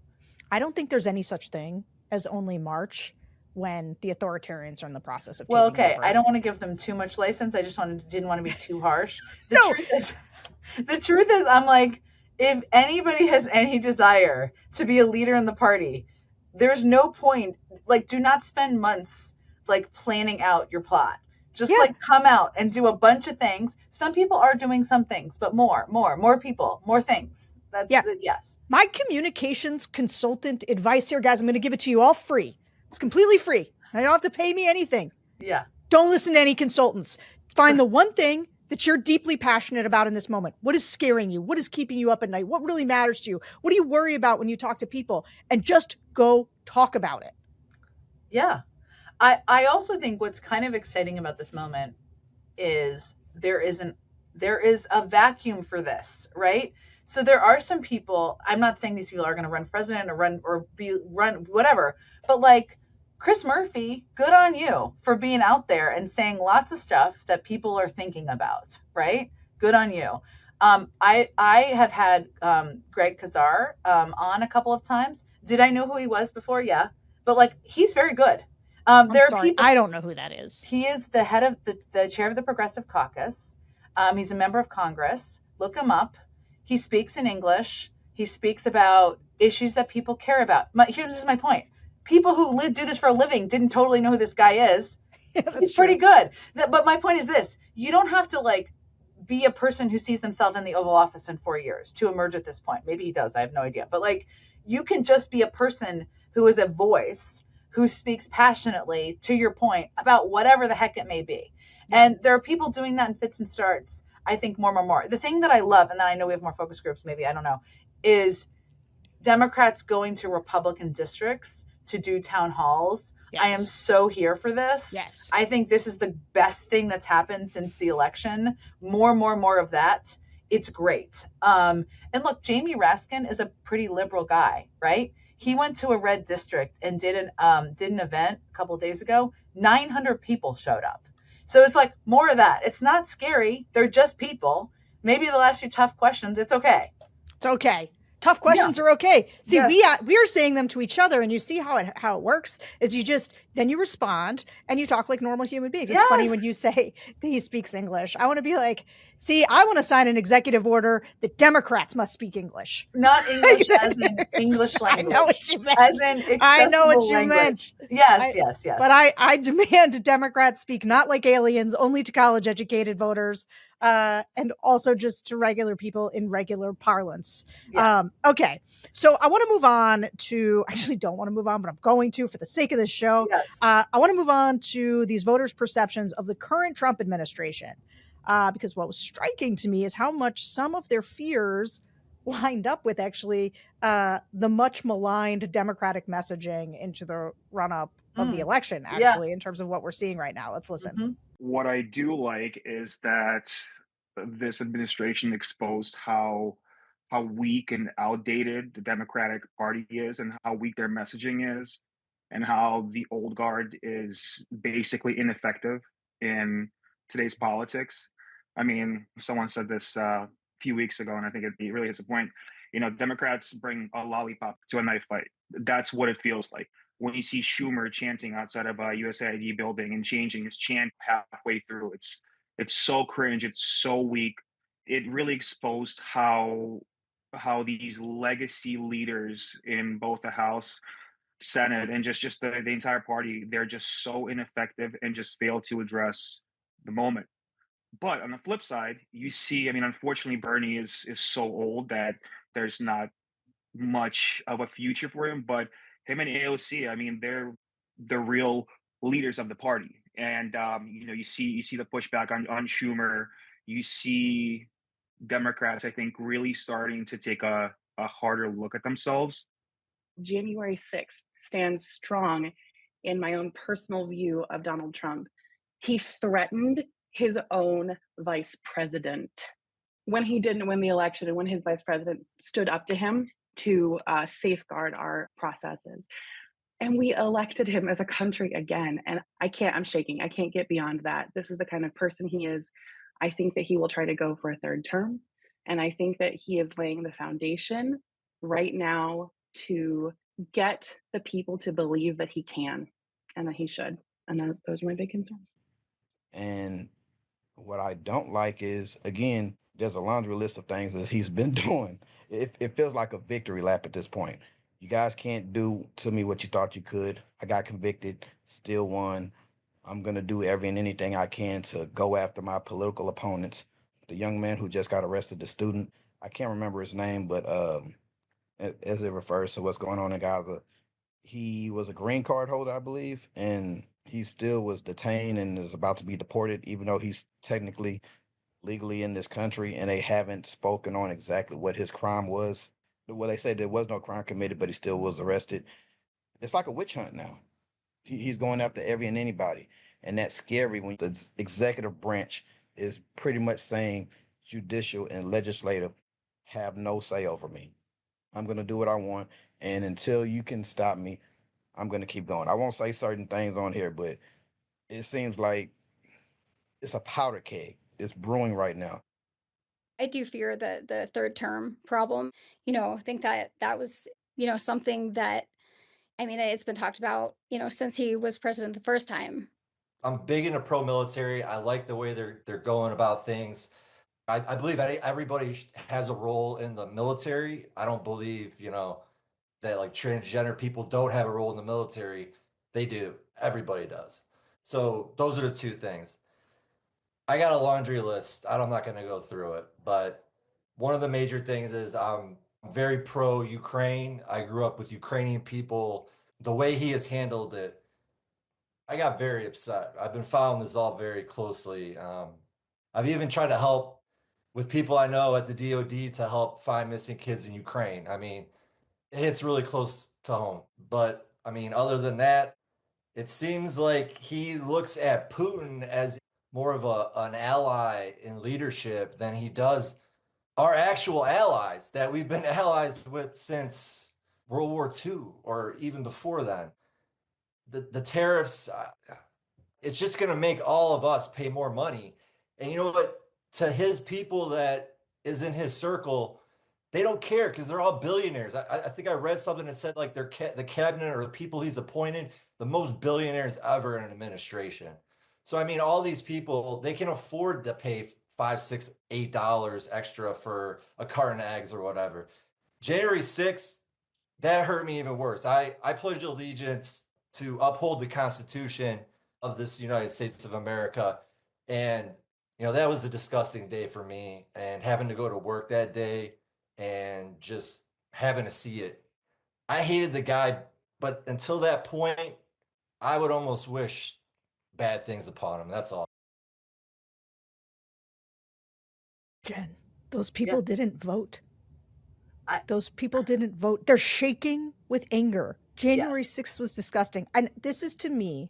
S2: I don't think there's any such thing as only March when the authoritarians are in the process of
S1: taking
S2: over.
S1: I don't want to give them too much license. I just didn't want to be too harsh. The truth is, I'm like, if anybody has any desire to be a leader in the party, there's no point. Like, do not spend months like planning out your plot. Just like come out and do a bunch of things. Some people are doing some things, but more people, more things. That's yes.
S2: My communications consultant advice here, guys, I'm going to give it to you all free. It's completely free. I don't have to pay me anything.
S1: Yeah.
S2: Don't listen to any consultants. Find the one thing that you're deeply passionate about in this moment. What is scaring you? What is keeping you up at night? What really matters to you? What do you worry about when you talk to people? And just go talk about it.
S1: Yeah. I also think what's kind of exciting about this moment is there is a vacuum for this, right? So there are some people, I'm not saying these people are going to run president or run whatever, but like Chris Murphy, good on you for being out there and saying lots of stuff that people are thinking about, right? Good on you. I have had Greg Kazar on a couple of times. Did I know who he was before? Yeah. But like, he's very good. There are people,
S2: I don't know who that is.
S1: He is the head of the chair of the Progressive Caucus. He's a member of Congress. Look him up. He speaks in English. He speaks about issues that people care about. Here's my point. People who do this for a living didn't totally know who this guy is. He's pretty good. But my point is this. You don't have to like be a person who sees themselves in the Oval Office in 4 years to emerge at this point. Maybe he does. I have no idea. But like, you can just be a person who is a voice, who speaks passionately, to your point, about whatever the heck it may be. And there are people doing that in fits and starts, I think, more. The thing that I love, and then I know we have more focus groups, maybe, I don't know, is Democrats going to Republican districts to do town halls.
S2: Yes.
S1: I am so here for this.
S2: Yes.
S1: I think this is the best thing that's happened since the election. More of that. It's great. And look, Jamie Raskin is a pretty liberal guy, right? He went to a red district and did an event a couple of days ago. 900 people showed up. So it's like more of that. It's not scary. They're just people. Maybe they'll ask you tough questions. It's okay.
S2: It's okay. Tough questions are okay. See,
S1: Yes.
S2: we are saying them to each other, and you see how it works is then you respond and you talk like normal human beings. It's funny
S1: Yes.
S2: when you say that he speaks English. I want to be like, see, I want to sign an executive order that Democrats must speak English.
S1: Not English as in English language.
S2: I know what you meant.
S1: As in
S2: I know what you
S1: accessible
S2: meant.
S1: language. Yes.
S2: But I demand Democrats speak not like aliens, only to college educated voters, and also just to regular people in regular parlance.
S1: Yes.
S2: Okay. So I want to move on to, actually don't want to move on, but I'm going to for the sake of this show.
S1: Yes.
S2: I want to move on to these voters' perceptions of the current Trump administration. Because what was striking to me is how much some of their fears lined up with actually the much maligned Democratic messaging into the run-up of the election, actually, in terms of what we're seeing right now. Let's listen.
S1: Mm-hmm.
S10: What I do like is that this administration exposed how weak and outdated the Democratic Party is, and how weak their messaging is, and how the old guard is basically ineffective in today's politics. I mean, someone said this a few weeks ago, and I think it really hits a point. Democrats bring a lollipop to a knife fight. That's what it feels like when you see Schumer chanting outside of a USAID building and changing his chant halfway through. It's so cringe. It's so weak. It really exposed how these legacy leaders in both the House, Senate, and just the entire party, they're just so ineffective and just fail to address the moment. But on the flip side, you see, I mean, unfortunately, Bernie is so old that there's not much of a future for him. But him and AOC, I mean, they're the real leaders of the party. And you see the pushback on Schumer. You see Democrats, I think, really starting to take a harder look at themselves.
S13: January 6th stands strong in my own personal view of Donald Trump. He threatened his own vice president when he didn't win the election, and when his vice president stood up to him to safeguard our processes. And we elected him as a country again. And I'm shaking. I can't get beyond that. This is the kind of person he is. I think that he will try to go for a third term. And I think that he is laying the foundation right now to get the people to believe that he can and that he should. And those are my big concerns.
S9: And what I don't like is, again, there's a laundry list of things that he's been doing. It feels like a victory lap at this point. You guys can't do to me what you thought you could. I got convicted, still won. I'm going to do every and anything I can to go after my political opponents. The young man who just got arrested, the student, I can't remember his name, but as it refers to what's going on in Gaza, he was a green card holder, I believe, and he still was detained and is about to be deported, even though he's technically legally in this country, and they haven't spoken on exactly what his crime was. Well, they said there was no crime committed, but he still was arrested. It's like a witch hunt now. He's going after every and anybody, and that's scary when the executive branch is pretty much saying judicial and legislative have no say over me. I'm going to do what I want, and until you can stop me, I'm going to keep going. I won't say certain things on here, but it seems like it's a powder keg. It's brewing right now.
S11: I do fear the third term problem. I think that was, something that, I mean, it's been talked about, since he was president the first time.
S12: I'm big into pro-military. I like the way they're going about things. I believe everybody has a role in the military. I don't believe, that like transgender people don't have a role in the military. They do. Everybody does. So those are the two things. I got a laundry list. I'm not going to go through it, but one of the major things is I'm very pro-Ukraine. I grew up with Ukrainian people. The way he has handled it, I got very upset. I've been following this all very closely. I've even tried to help with people I know at the DoD to help find missing kids in Ukraine. I mean, it hits really close to home, but I mean, other than that, it seems like he looks at Putin as more of an ally in leadership than he does our actual allies that we've been allies with since World War II or even before then. The tariffs, it's just going to make all of us pay more money. And you know what? To his people that is in his circle, they don't care because they're all billionaires. I think I read something that said like the cabinet or the people he's appointed, the most billionaires ever in an administration. So I mean, all these people, they can afford to pay $5, $6, $8 extra for a carton of eggs or whatever. January 6th, that hurt me even worse. I pledge allegiance to uphold the Constitution of this United States of America. And, you know, that was a disgusting day for me. And having to go to work that day and just having to see it. I hated the guy, but until that point, I would almost wish bad things upon him. That's all.
S2: Jen, those people didn't vote. Those people didn't vote. They're shaking with anger. January 6th was disgusting. And this is, to me,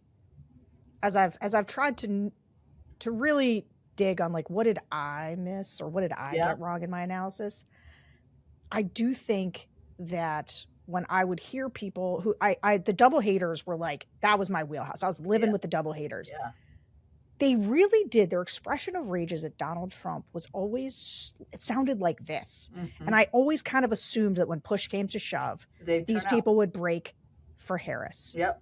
S2: as I've tried to really dig on, like, what did I miss or what did I get wrong in my analysis? I do think that when I would hear people who the double haters were like, that was my wheelhouse. I was living with the double haters. Yeah. They really did. Their expression of rages at Donald Trump was always, it sounded like this. Mm-hmm. And I always kind of assumed that when push came to shove, these people would break for Harris. Yep.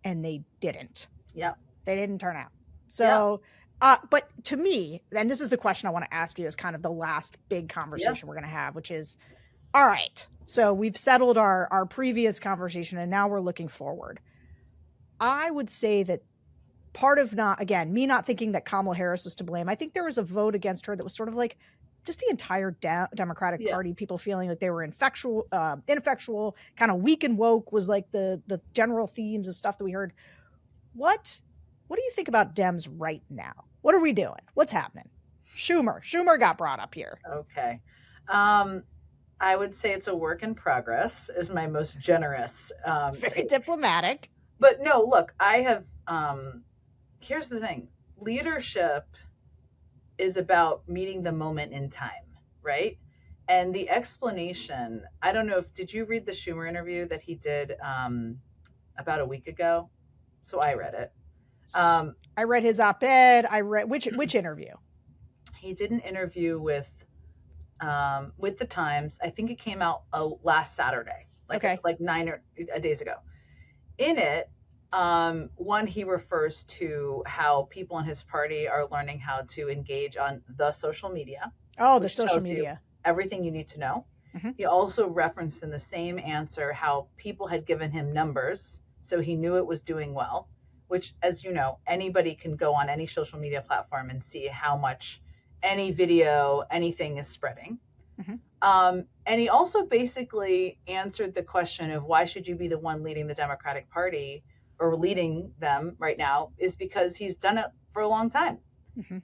S2: And they didn't. Yep. They didn't turn out. So, but to me, and this is the question I want to ask you as kind of the last big conversation we're going to have, which is, all right, so we've settled our previous conversation and now we're looking forward. I would say that part of me not thinking that Kamala Harris was to blame. I think there was a vote against her that was sort of like just the entire Democratic Party, people feeling like they were ineffectual, kind of weak and woke was like the general themes of stuff that we heard. What do you think about Dems right now? What are we doing? What's happening? Schumer got brought up here.
S1: Okay. I would say it's a work in progress is my most generous.
S2: Very diplomatic.
S1: But no, look, I have, here's the thing. Leadership is about meeting the moment in time, right? And the explanation, I don't know did you read the Schumer interview that he did about a week ago? So I read it.
S2: I read his op-ed. I read which interview?
S1: He did an interview with the Times. I think it came out last Saturday, like 9 days ago. In it, one, he refers to how people in his party are learning how to engage on the social media.
S2: Oh, the social media.
S1: Everything you need to know. Mm-hmm. He also referenced in the same answer how people had given him numbers, so he knew it was doing well, which, as you know, anybody can go on any social media platform and see how much any video, anything is spreading. Mm-hmm. And he also basically answered the question of why should you be the one leading the Democratic Party or leading them right now is because he's done it for a long time. Mm-hmm.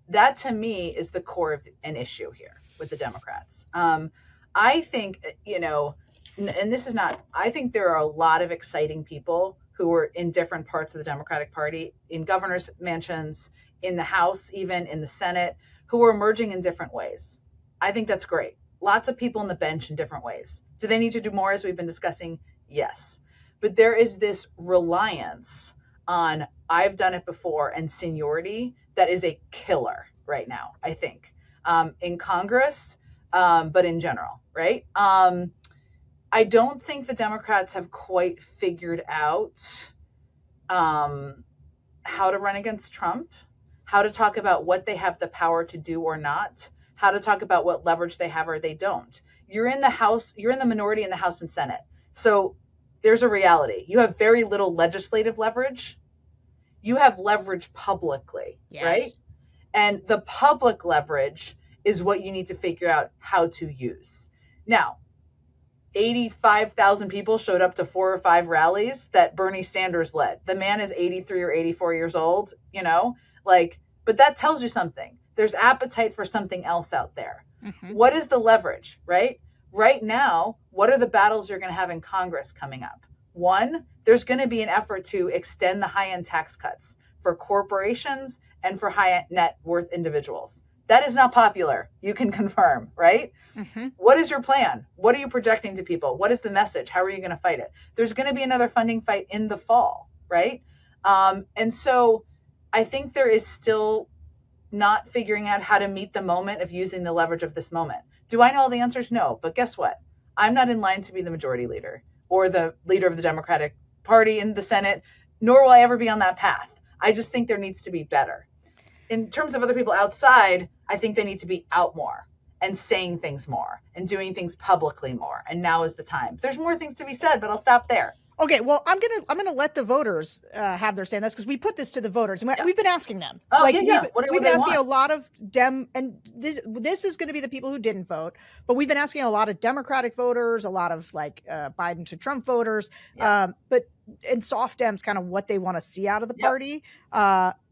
S1: That to me is the core of an issue here with the Democrats. I think, and this is not, I think there are a lot of exciting people who are in different parts of the Democratic Party, in governor's mansions, in the House, even in the Senate, who are emerging in different ways. I think that's great. Lots of people on the bench in different ways. Do they need to do more, as we've been discussing? Yes. But there is this reliance on I've done it before and seniority that is a killer right now, I think, in Congress, but in general, right? I don't think the Democrats have quite figured out how to run against Trump, how to talk about what they have the power to do or not, how to talk about what leverage they have or they don't. You're in the House, you're in the minority in the House and Senate. So there's a reality. You have very little legislative leverage. You have leverage publicly, right? And the public leverage is what you need to figure out how to use. Now, 85,000 people showed up to 4 or 5 rallies that Bernie Sanders led. The man is 83 or 84 years old, but that tells you something. There's appetite for something else out there. Mm-hmm. What is the leverage, right? Right now, what are the battles you're going to have in Congress coming up? One, there's going to be an effort to extend the high-end tax cuts for corporations and for high net worth individuals. That is not popular. You can confirm, right? Mm-hmm. What is your plan? What are you projecting to people? What is the message? How are you going to fight it? There's going to be another funding fight in the fall, right? And so I think there is still not figuring out how to meet the moment of using the leverage of this moment. Do I know all the answers? No. But guess what? I'm not in line to be the majority leader or the leader of the Democratic Party in the Senate, nor will I ever be on that path. I just think there needs to be better. In terms of other people outside, I think they need to be out more and saying things more and doing things publicly more. And now is the time. There's more things to be said, but I'll stop there.
S2: Okay, well, I'm gonna let the voters have their say on this, because we put this to the voters and we've been asking them.
S1: Oh, like, yeah.
S2: We've been asking a lot of and this is going to be the people who didn't vote, but we've been asking a lot of Democratic voters, a lot of Biden to Trump voters, and soft Dems, kind of what they want to see out of the party,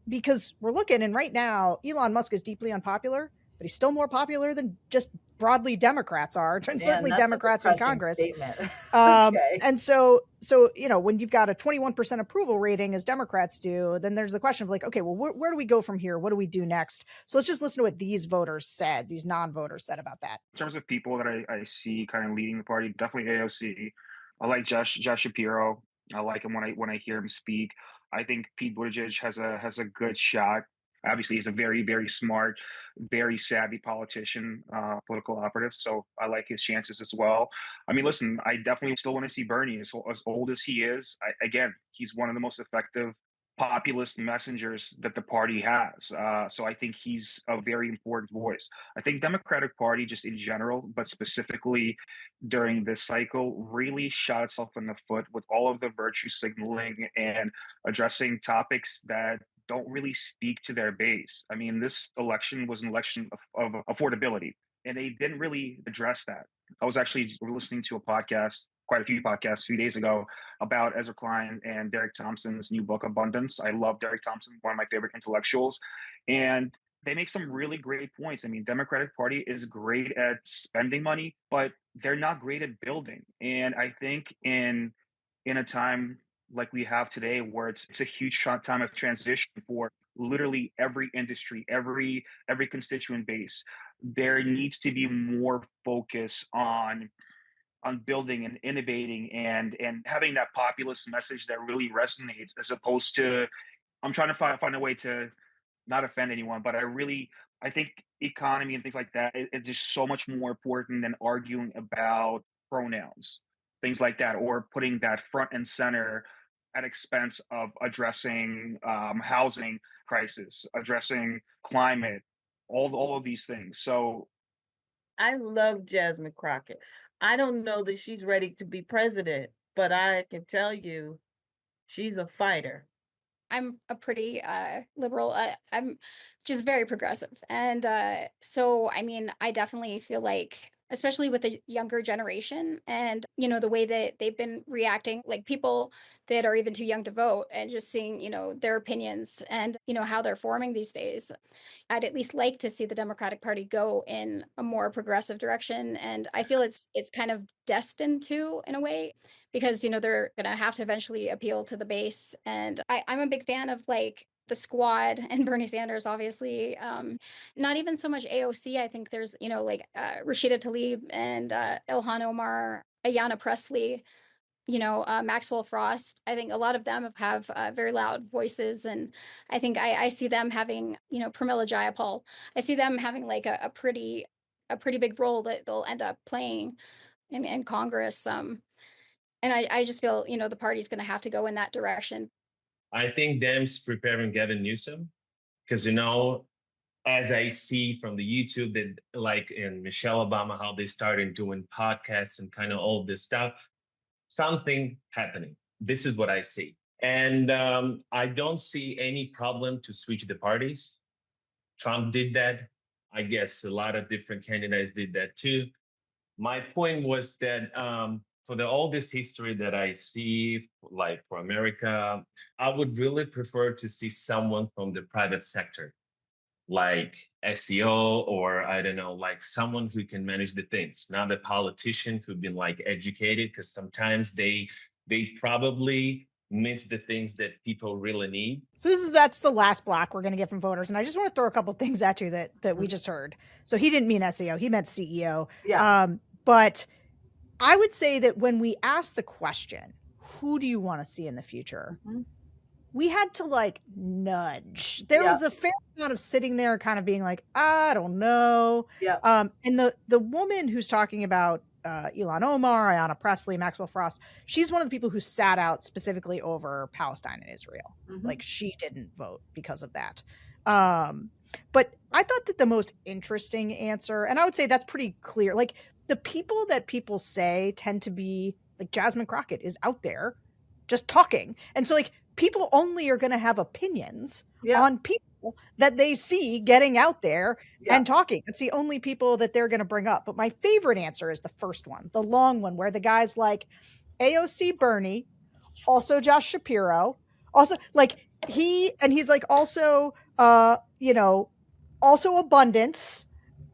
S2: because we're looking, and right now Elon Musk is deeply unpopular, but he's still more popular than just broadly Democrats are, and certainly Democrats in Congress. Okay. And so, when you've got a 21% approval rating as Democrats do, then there's the question of okay, well, where do we go from here? What do we do next? So let's just listen to what these non-voters said about that.
S10: In terms of people that I see kind of leading the party, definitely AOC. I like Josh Shapiro. I like him when I hear him speak. I think Pete Buttigieg has a good shot. Obviously, he's a very, very smart, very savvy politician, political operative. So I like his chances as well. I mean, listen, I definitely still want to see Bernie, as old as he is. Again, he's one of the most effective populist messengers that the party has. So I think he's a very important voice. I think Democratic Party, just in general, but specifically during this cycle, really shot itself in the foot with all of the virtue signaling and addressing topics that don't really speak to their base. I mean, this election was an election of affordability, and they didn't really address that. I was actually listening to quite a few podcasts a few days ago, about Ezra Klein and Derek Thompson's new book, Abundance. I love Derek Thompson, one of my favorite intellectuals. And they make some really great points. I mean, Democratic Party is great at spending money, but they're not great at building. And I think in a time like we have today, where it's a huge time of transition for literally every industry, every constituent base, there needs to be more focus on building and innovating and having that populist message that really resonates, as opposed to, I'm trying to find a way to not offend anyone, but I think economy and things like that is just so much more important than arguing about pronouns, things like that, or putting that front and center at expense of addressing housing crisis, addressing climate, all of these things. So
S6: I love Jasmine Crockett. I don't know that she's ready to be president, but I can tell you she's a fighter.
S11: I'm a pretty liberal. I'm just very progressive. And so, I mean, I definitely feel like, especially with the younger generation and, the way that they've been reacting, like people that are even too young to vote, and just seeing, their opinions and, how they're forming these days. I'd at least like to see the Democratic Party go in a more progressive direction. And I feel it's kind of destined to, in a way, because, they're going to have to eventually appeal to the base. And I'm a big fan of the squad and Bernie Sanders, obviously. Not even so much AOC. I think there's, Rashida Tlaib and Ilhan Omar, Ayanna Pressley, Maxwell Frost. I think a lot of them have very loud voices. And I think I see them having, Pramila Jayapal, I see them having a pretty big role that they'll end up playing in Congress. And I just feel, the party's going to have to go in that direction.
S14: I think Dems preparing Gavin Newsom, because, as I see from the YouTube, that like in Michelle Obama, how they started doing podcasts and kind of all this stuff, something happening. This is what I see. And I don't see any problem to switch the parties. Trump did that. I guess a lot of different candidates did that too. My point was that for all this history that I see, like for America, I would really prefer to see someone from the private sector, like SEO, or I don't know, like someone who can manage the things, not a politician who've been educated, because sometimes they they probably miss the things that people really need.
S2: So that's the last block we're going to get from voters. And I just want to throw a couple things at you that we just heard. So he didn't mean SEO, he meant CEO.
S1: Yeah.
S2: But I would say that when we asked the question, who do you want to see in the future?
S1: Mm-hmm.
S2: We had to like nudge. There was a fair amount of sitting there kind of being like, I don't know.
S1: Yeah.
S2: And the woman who's talking about Ilhan Omar, Ayanna Pressley, Maxwell Frost, she's one of the people who sat out specifically over Palestine and Israel.
S1: Mm-hmm.
S2: Like she didn't vote because of that. But I thought that the most interesting answer, and I would say that's pretty clear, like the people that people say tend to be like Jasmine Crockett is out there just talking. And so like people only are going to have opinions on people that they see getting out there and talking. It's the only people that they're going to bring up. But my favorite answer is the first one, the long one, where the guy's like AOC Bernie, also Josh Shapiro, also like he's like also, also abundance.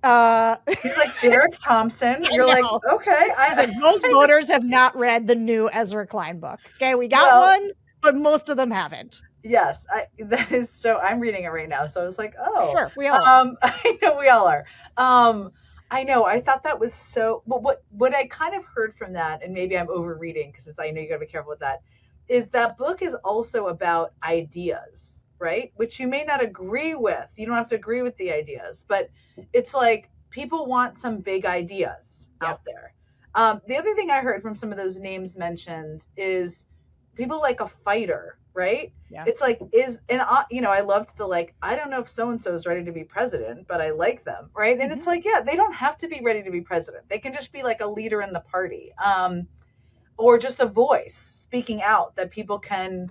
S1: He's like Derek Thompson. You're like, okay.
S2: Most voters have not read the new Ezra Klein book. Okay, we got one, but most of them haven't.
S1: Yes, that is so. I'm reading it right now, so I was like, oh,
S2: sure, we all are.
S1: I know we all are. I know. I thought that was so. But what I kind of heard from that, and maybe I'm overreading because I know you got to be careful with that, is that book is also about ideas, right? Which you may not agree with. You don't have to agree with the ideas, but it's like people want some big ideas out there. The other thing I heard from some of those names mentioned is people like a fighter, right?
S2: Yeah.
S1: It's like I loved the like, I don't know if so-and-so is ready to be president, but I like them, right? And it's like, they don't have to be ready to be president. They can just be like a leader in the party, or just a voice speaking out that people can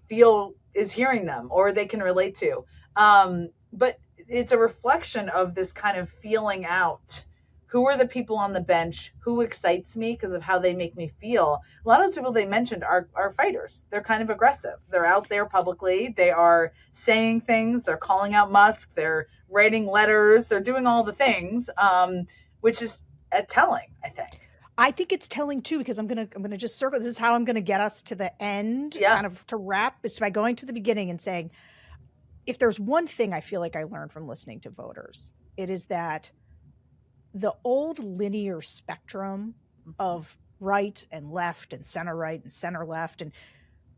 S1: feel is hearing them or they can relate to. But it's a reflection of this kind of feeling out. Who are the people on the bench? Who excites me because of how they make me feel? A lot of those people they mentioned are fighters. They're kind of aggressive. They're out there publicly. They are saying things. They're calling out Musk. They're writing letters. They're doing all the things, which is telling, I think.
S2: I think it's telling too, because I'm gonna just circle. This is how I'm gonna get us to the end, kind of to wrap, is by going to the beginning and saying, if there's one thing I feel like I learned from listening to voters, it is that the old linear spectrum of right and left and center right and center left, and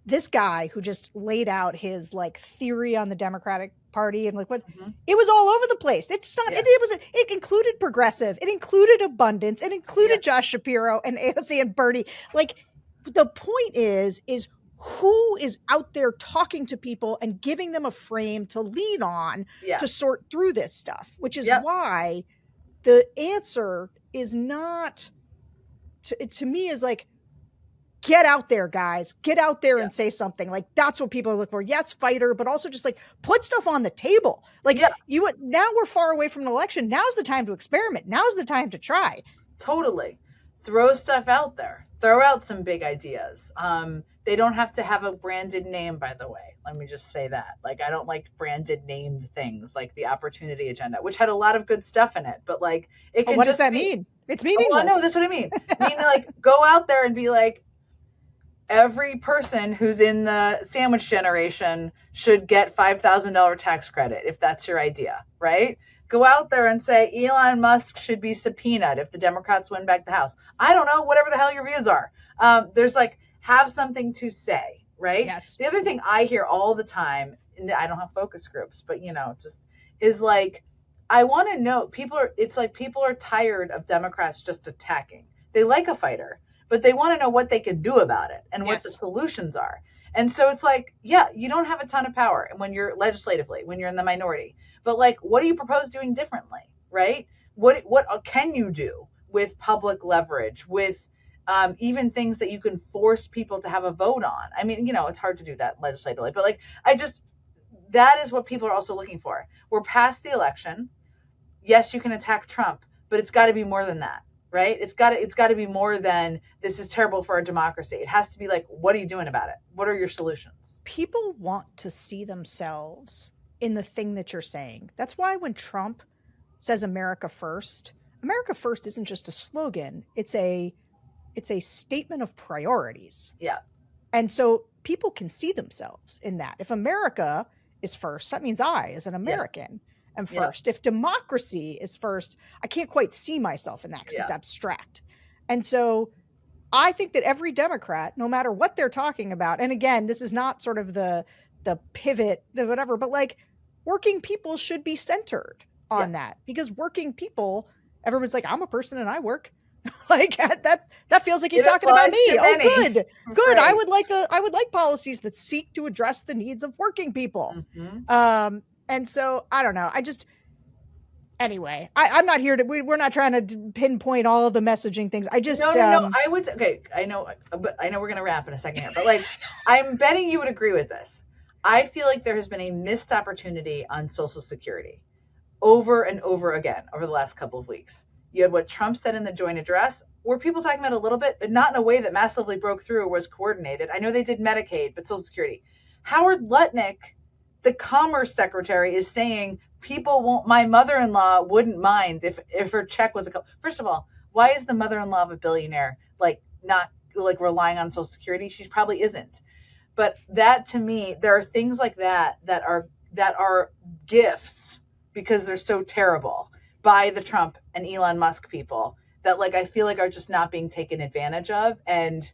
S2: this guy who just laid out his like theory on the Democratic Party and like what it was all over the place. It's not. It included progressive. It included abundance. It included Josh Shapiro and AOC and Bernie. Like the point is who is out there talking to people and giving them a frame to lean on to sort through this stuff, which is why the answer is not to me is like, get out there, guys, get out there and say something. Like that's what people look for. Yes, fighter, but also just like put stuff on the table. Like now we're far away from an election. Now's the time to experiment. Now's the time to try.
S1: Totally. Throw stuff out there. Throw out some big ideas. They don't have to have a branded name, by the way. Let me just say that. Like, I don't like branded named things like the Opportunity Agenda, which had a lot of good stuff in it. But like, it can
S2: what does that mean? It's meaningless.
S1: Oh, no, that's what I mean. I mean, like, go out there and be like, every person who's in the sandwich generation should get $5,000 tax credit if that's your idea, right? Go out there and say Elon Musk should be subpoenaed if the Democrats win back the House. I don't know, whatever the hell your views are. There's like, have something to say, right?
S2: Yes.
S1: The other thing I hear all the time, and I don't have focus groups, but just is like, I want to know, it's like people are tired of Democrats just attacking. They like a fighter, but they want to know what they can do about it and what the solutions are. And so it's like, you don't have a ton of power when you're legislatively, when you're in the minority, but like, what do you propose doing differently, right? What can you do with public leverage, with even things that you can force people to have a vote on? I mean, it's hard to do that legislatively, but like, that is what people are also looking for. We're past the election. Yes, you can attack Trump, but it's got to be more than that. Right? It's got to be more than this is terrible for our democracy. It has to be like, what are you doing about it? What are your solutions?
S2: People want to see themselves in the thing that you're saying. That's why when Trump says America first isn't just a slogan. It's a it's a statement of priorities.
S1: Yeah.
S2: And so people can see themselves in that. If America is first, that means I, as an American, am first. If democracy is first, I can't quite see myself in that because it's abstract. And so I think that every Democrat, no matter what they're talking about, and again, this is not sort of the pivot, the whatever, but like working people should be centered on that, because working people, everyone's like, I'm a person and I work. Like that feels like he's talking about me. Oh, good. Right. I would like policies that seek to address the needs of working people. Mm-hmm. And so I don't know. Anyway, I'm not here to, we're not trying to pinpoint all of the messaging things. I just,
S1: no, I would, okay. I know we're going to wrap in a second here, but like, I'm betting you would agree with this. I feel like there has been a missed opportunity on Social Security over and over again over the last couple of weeks. You had what Trump said in the joint address. Were people talking about a little bit, but not in a way that massively broke through or was coordinated? I know they did Medicaid, but Social Security. Howard Lutnick, the Commerce Secretary, is saying people won't, my mother-in-law wouldn't mind if her check was first of all, why is the mother-in-law of a billionaire like not like relying on Social Security? She probably isn't. But that, to me, there are things like that are gifts because they're so terrible by the Trump and Elon Musk people that like I feel like are just not being taken advantage of and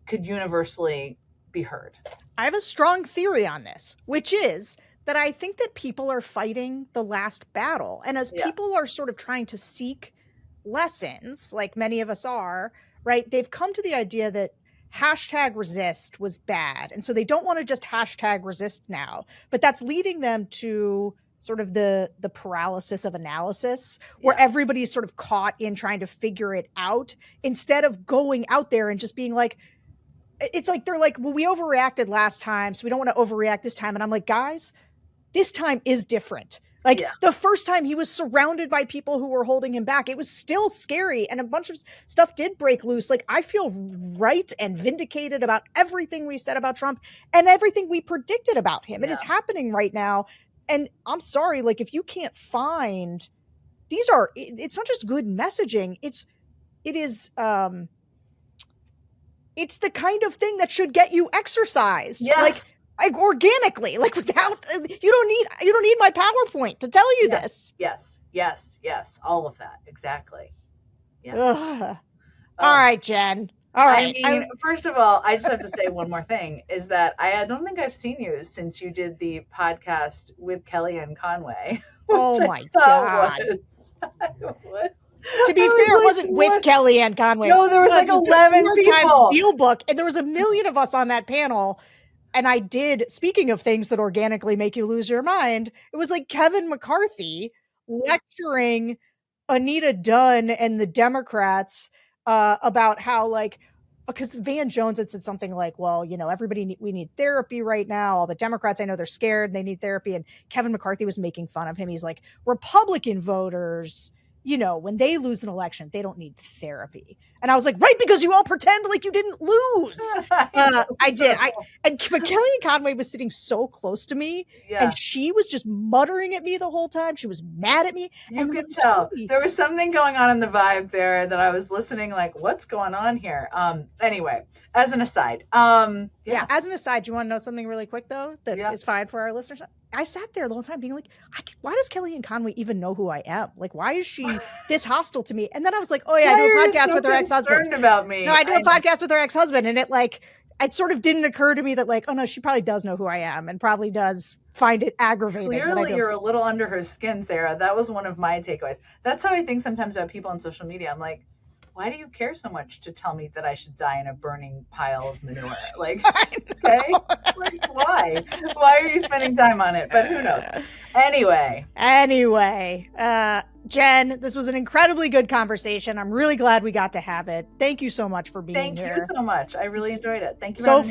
S1: could universally be heard.
S2: I have a strong theory on this, which is that I think that people are fighting the last battle. And as people are sort of trying to seek lessons, like many of us are, right? They've come to the idea that #resist was bad. And so they don't want to just #resist now, but that's leading them to sort of the paralysis of analysis where everybody's sort of caught in trying to figure it out instead of going out there and just being like, it's like, they're like, well, we overreacted last time, so we don't want to overreact this time. And I'm like, guys, this time is different. Like the first time he was surrounded by people who were holding him back, it was still scary. And a bunch of stuff did break loose. Like I feel right and vindicated about everything we said about Trump and everything we predicted about him. It is happening right now. And I'm sorry, like if you can't find, it's not just good messaging. It's the kind of thing that should get you exercised.
S1: Yes.
S2: Like organically, like without, you don't need my PowerPoint to tell you this.
S1: Yes. All of that. Exactly. Yeah.
S2: All right, Jen. All right.
S1: I mean, first of all, I just have to say one more thing is that I don't think I've seen you since you did the podcast with Kellyanne Conway.
S2: Oh my God. To be fair, it wasn't with Kellyanne Conway.
S1: No, there was like 11 people.
S2: Times Steelbook, and there was a million of us on that panel. And I did, speaking of things that organically make you lose your mind, it was like Kevin McCarthy lecturing Anita Dunn and the Democrats about how, like, because Van Jones had said something like, well, you know, we need therapy right now. All the Democrats, I know they're scared, they need therapy. And Kevin McCarthy was making fun of him. He's like, Republican voters, you know, when they lose an election, they don't need therapy. And I was like, right, because you all pretend like you didn't lose. I did. But Kellyanne Conway was sitting so close to me, and she was just muttering at me the whole time. She was mad at me.
S1: You could tell there was something going on in the vibe there that I was listening, like, what's going on here? Anyway, as an aside,
S2: as an aside, do you want to know something really quick though that is fine for our listeners? I sat there the whole time being like, why does Kellyanne Conway even know who I am? Like, why is she this hostile to me? And then I was like, oh yeah, I do a podcast with her ex-husband.
S1: About me.
S2: No, I do a podcast with her ex-husband, and it sort of didn't occur to me that like, oh no, she probably does know who I am and probably does find it aggravating.
S1: Clearly you're a little under her skin, Sarah. That was one of my takeaways. That's how I think sometimes about people on social media. I'm like, why do you care so much to tell me that I should die in a burning pile of manure? Like, okay, like, why? Why are you spending time on it? But who knows? Anyway,
S2: Jen, this was an incredibly good conversation. I'm really glad we got to have it. Thank you so much for being here.
S1: Thank you so much. I really enjoyed it. Thank you.
S2: So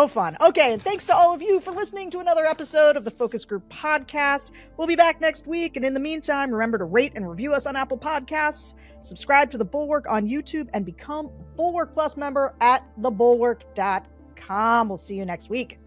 S2: fun. Okay, and thanks to all of you for listening to another episode of the Focus Group Podcast. We'll be back next week, and in the meantime, remember to rate and review us on Apple Podcasts, subscribe to The Bulwark on YouTube, and become a Bulwark Plus member at thebulwark.com. We'll see you next week.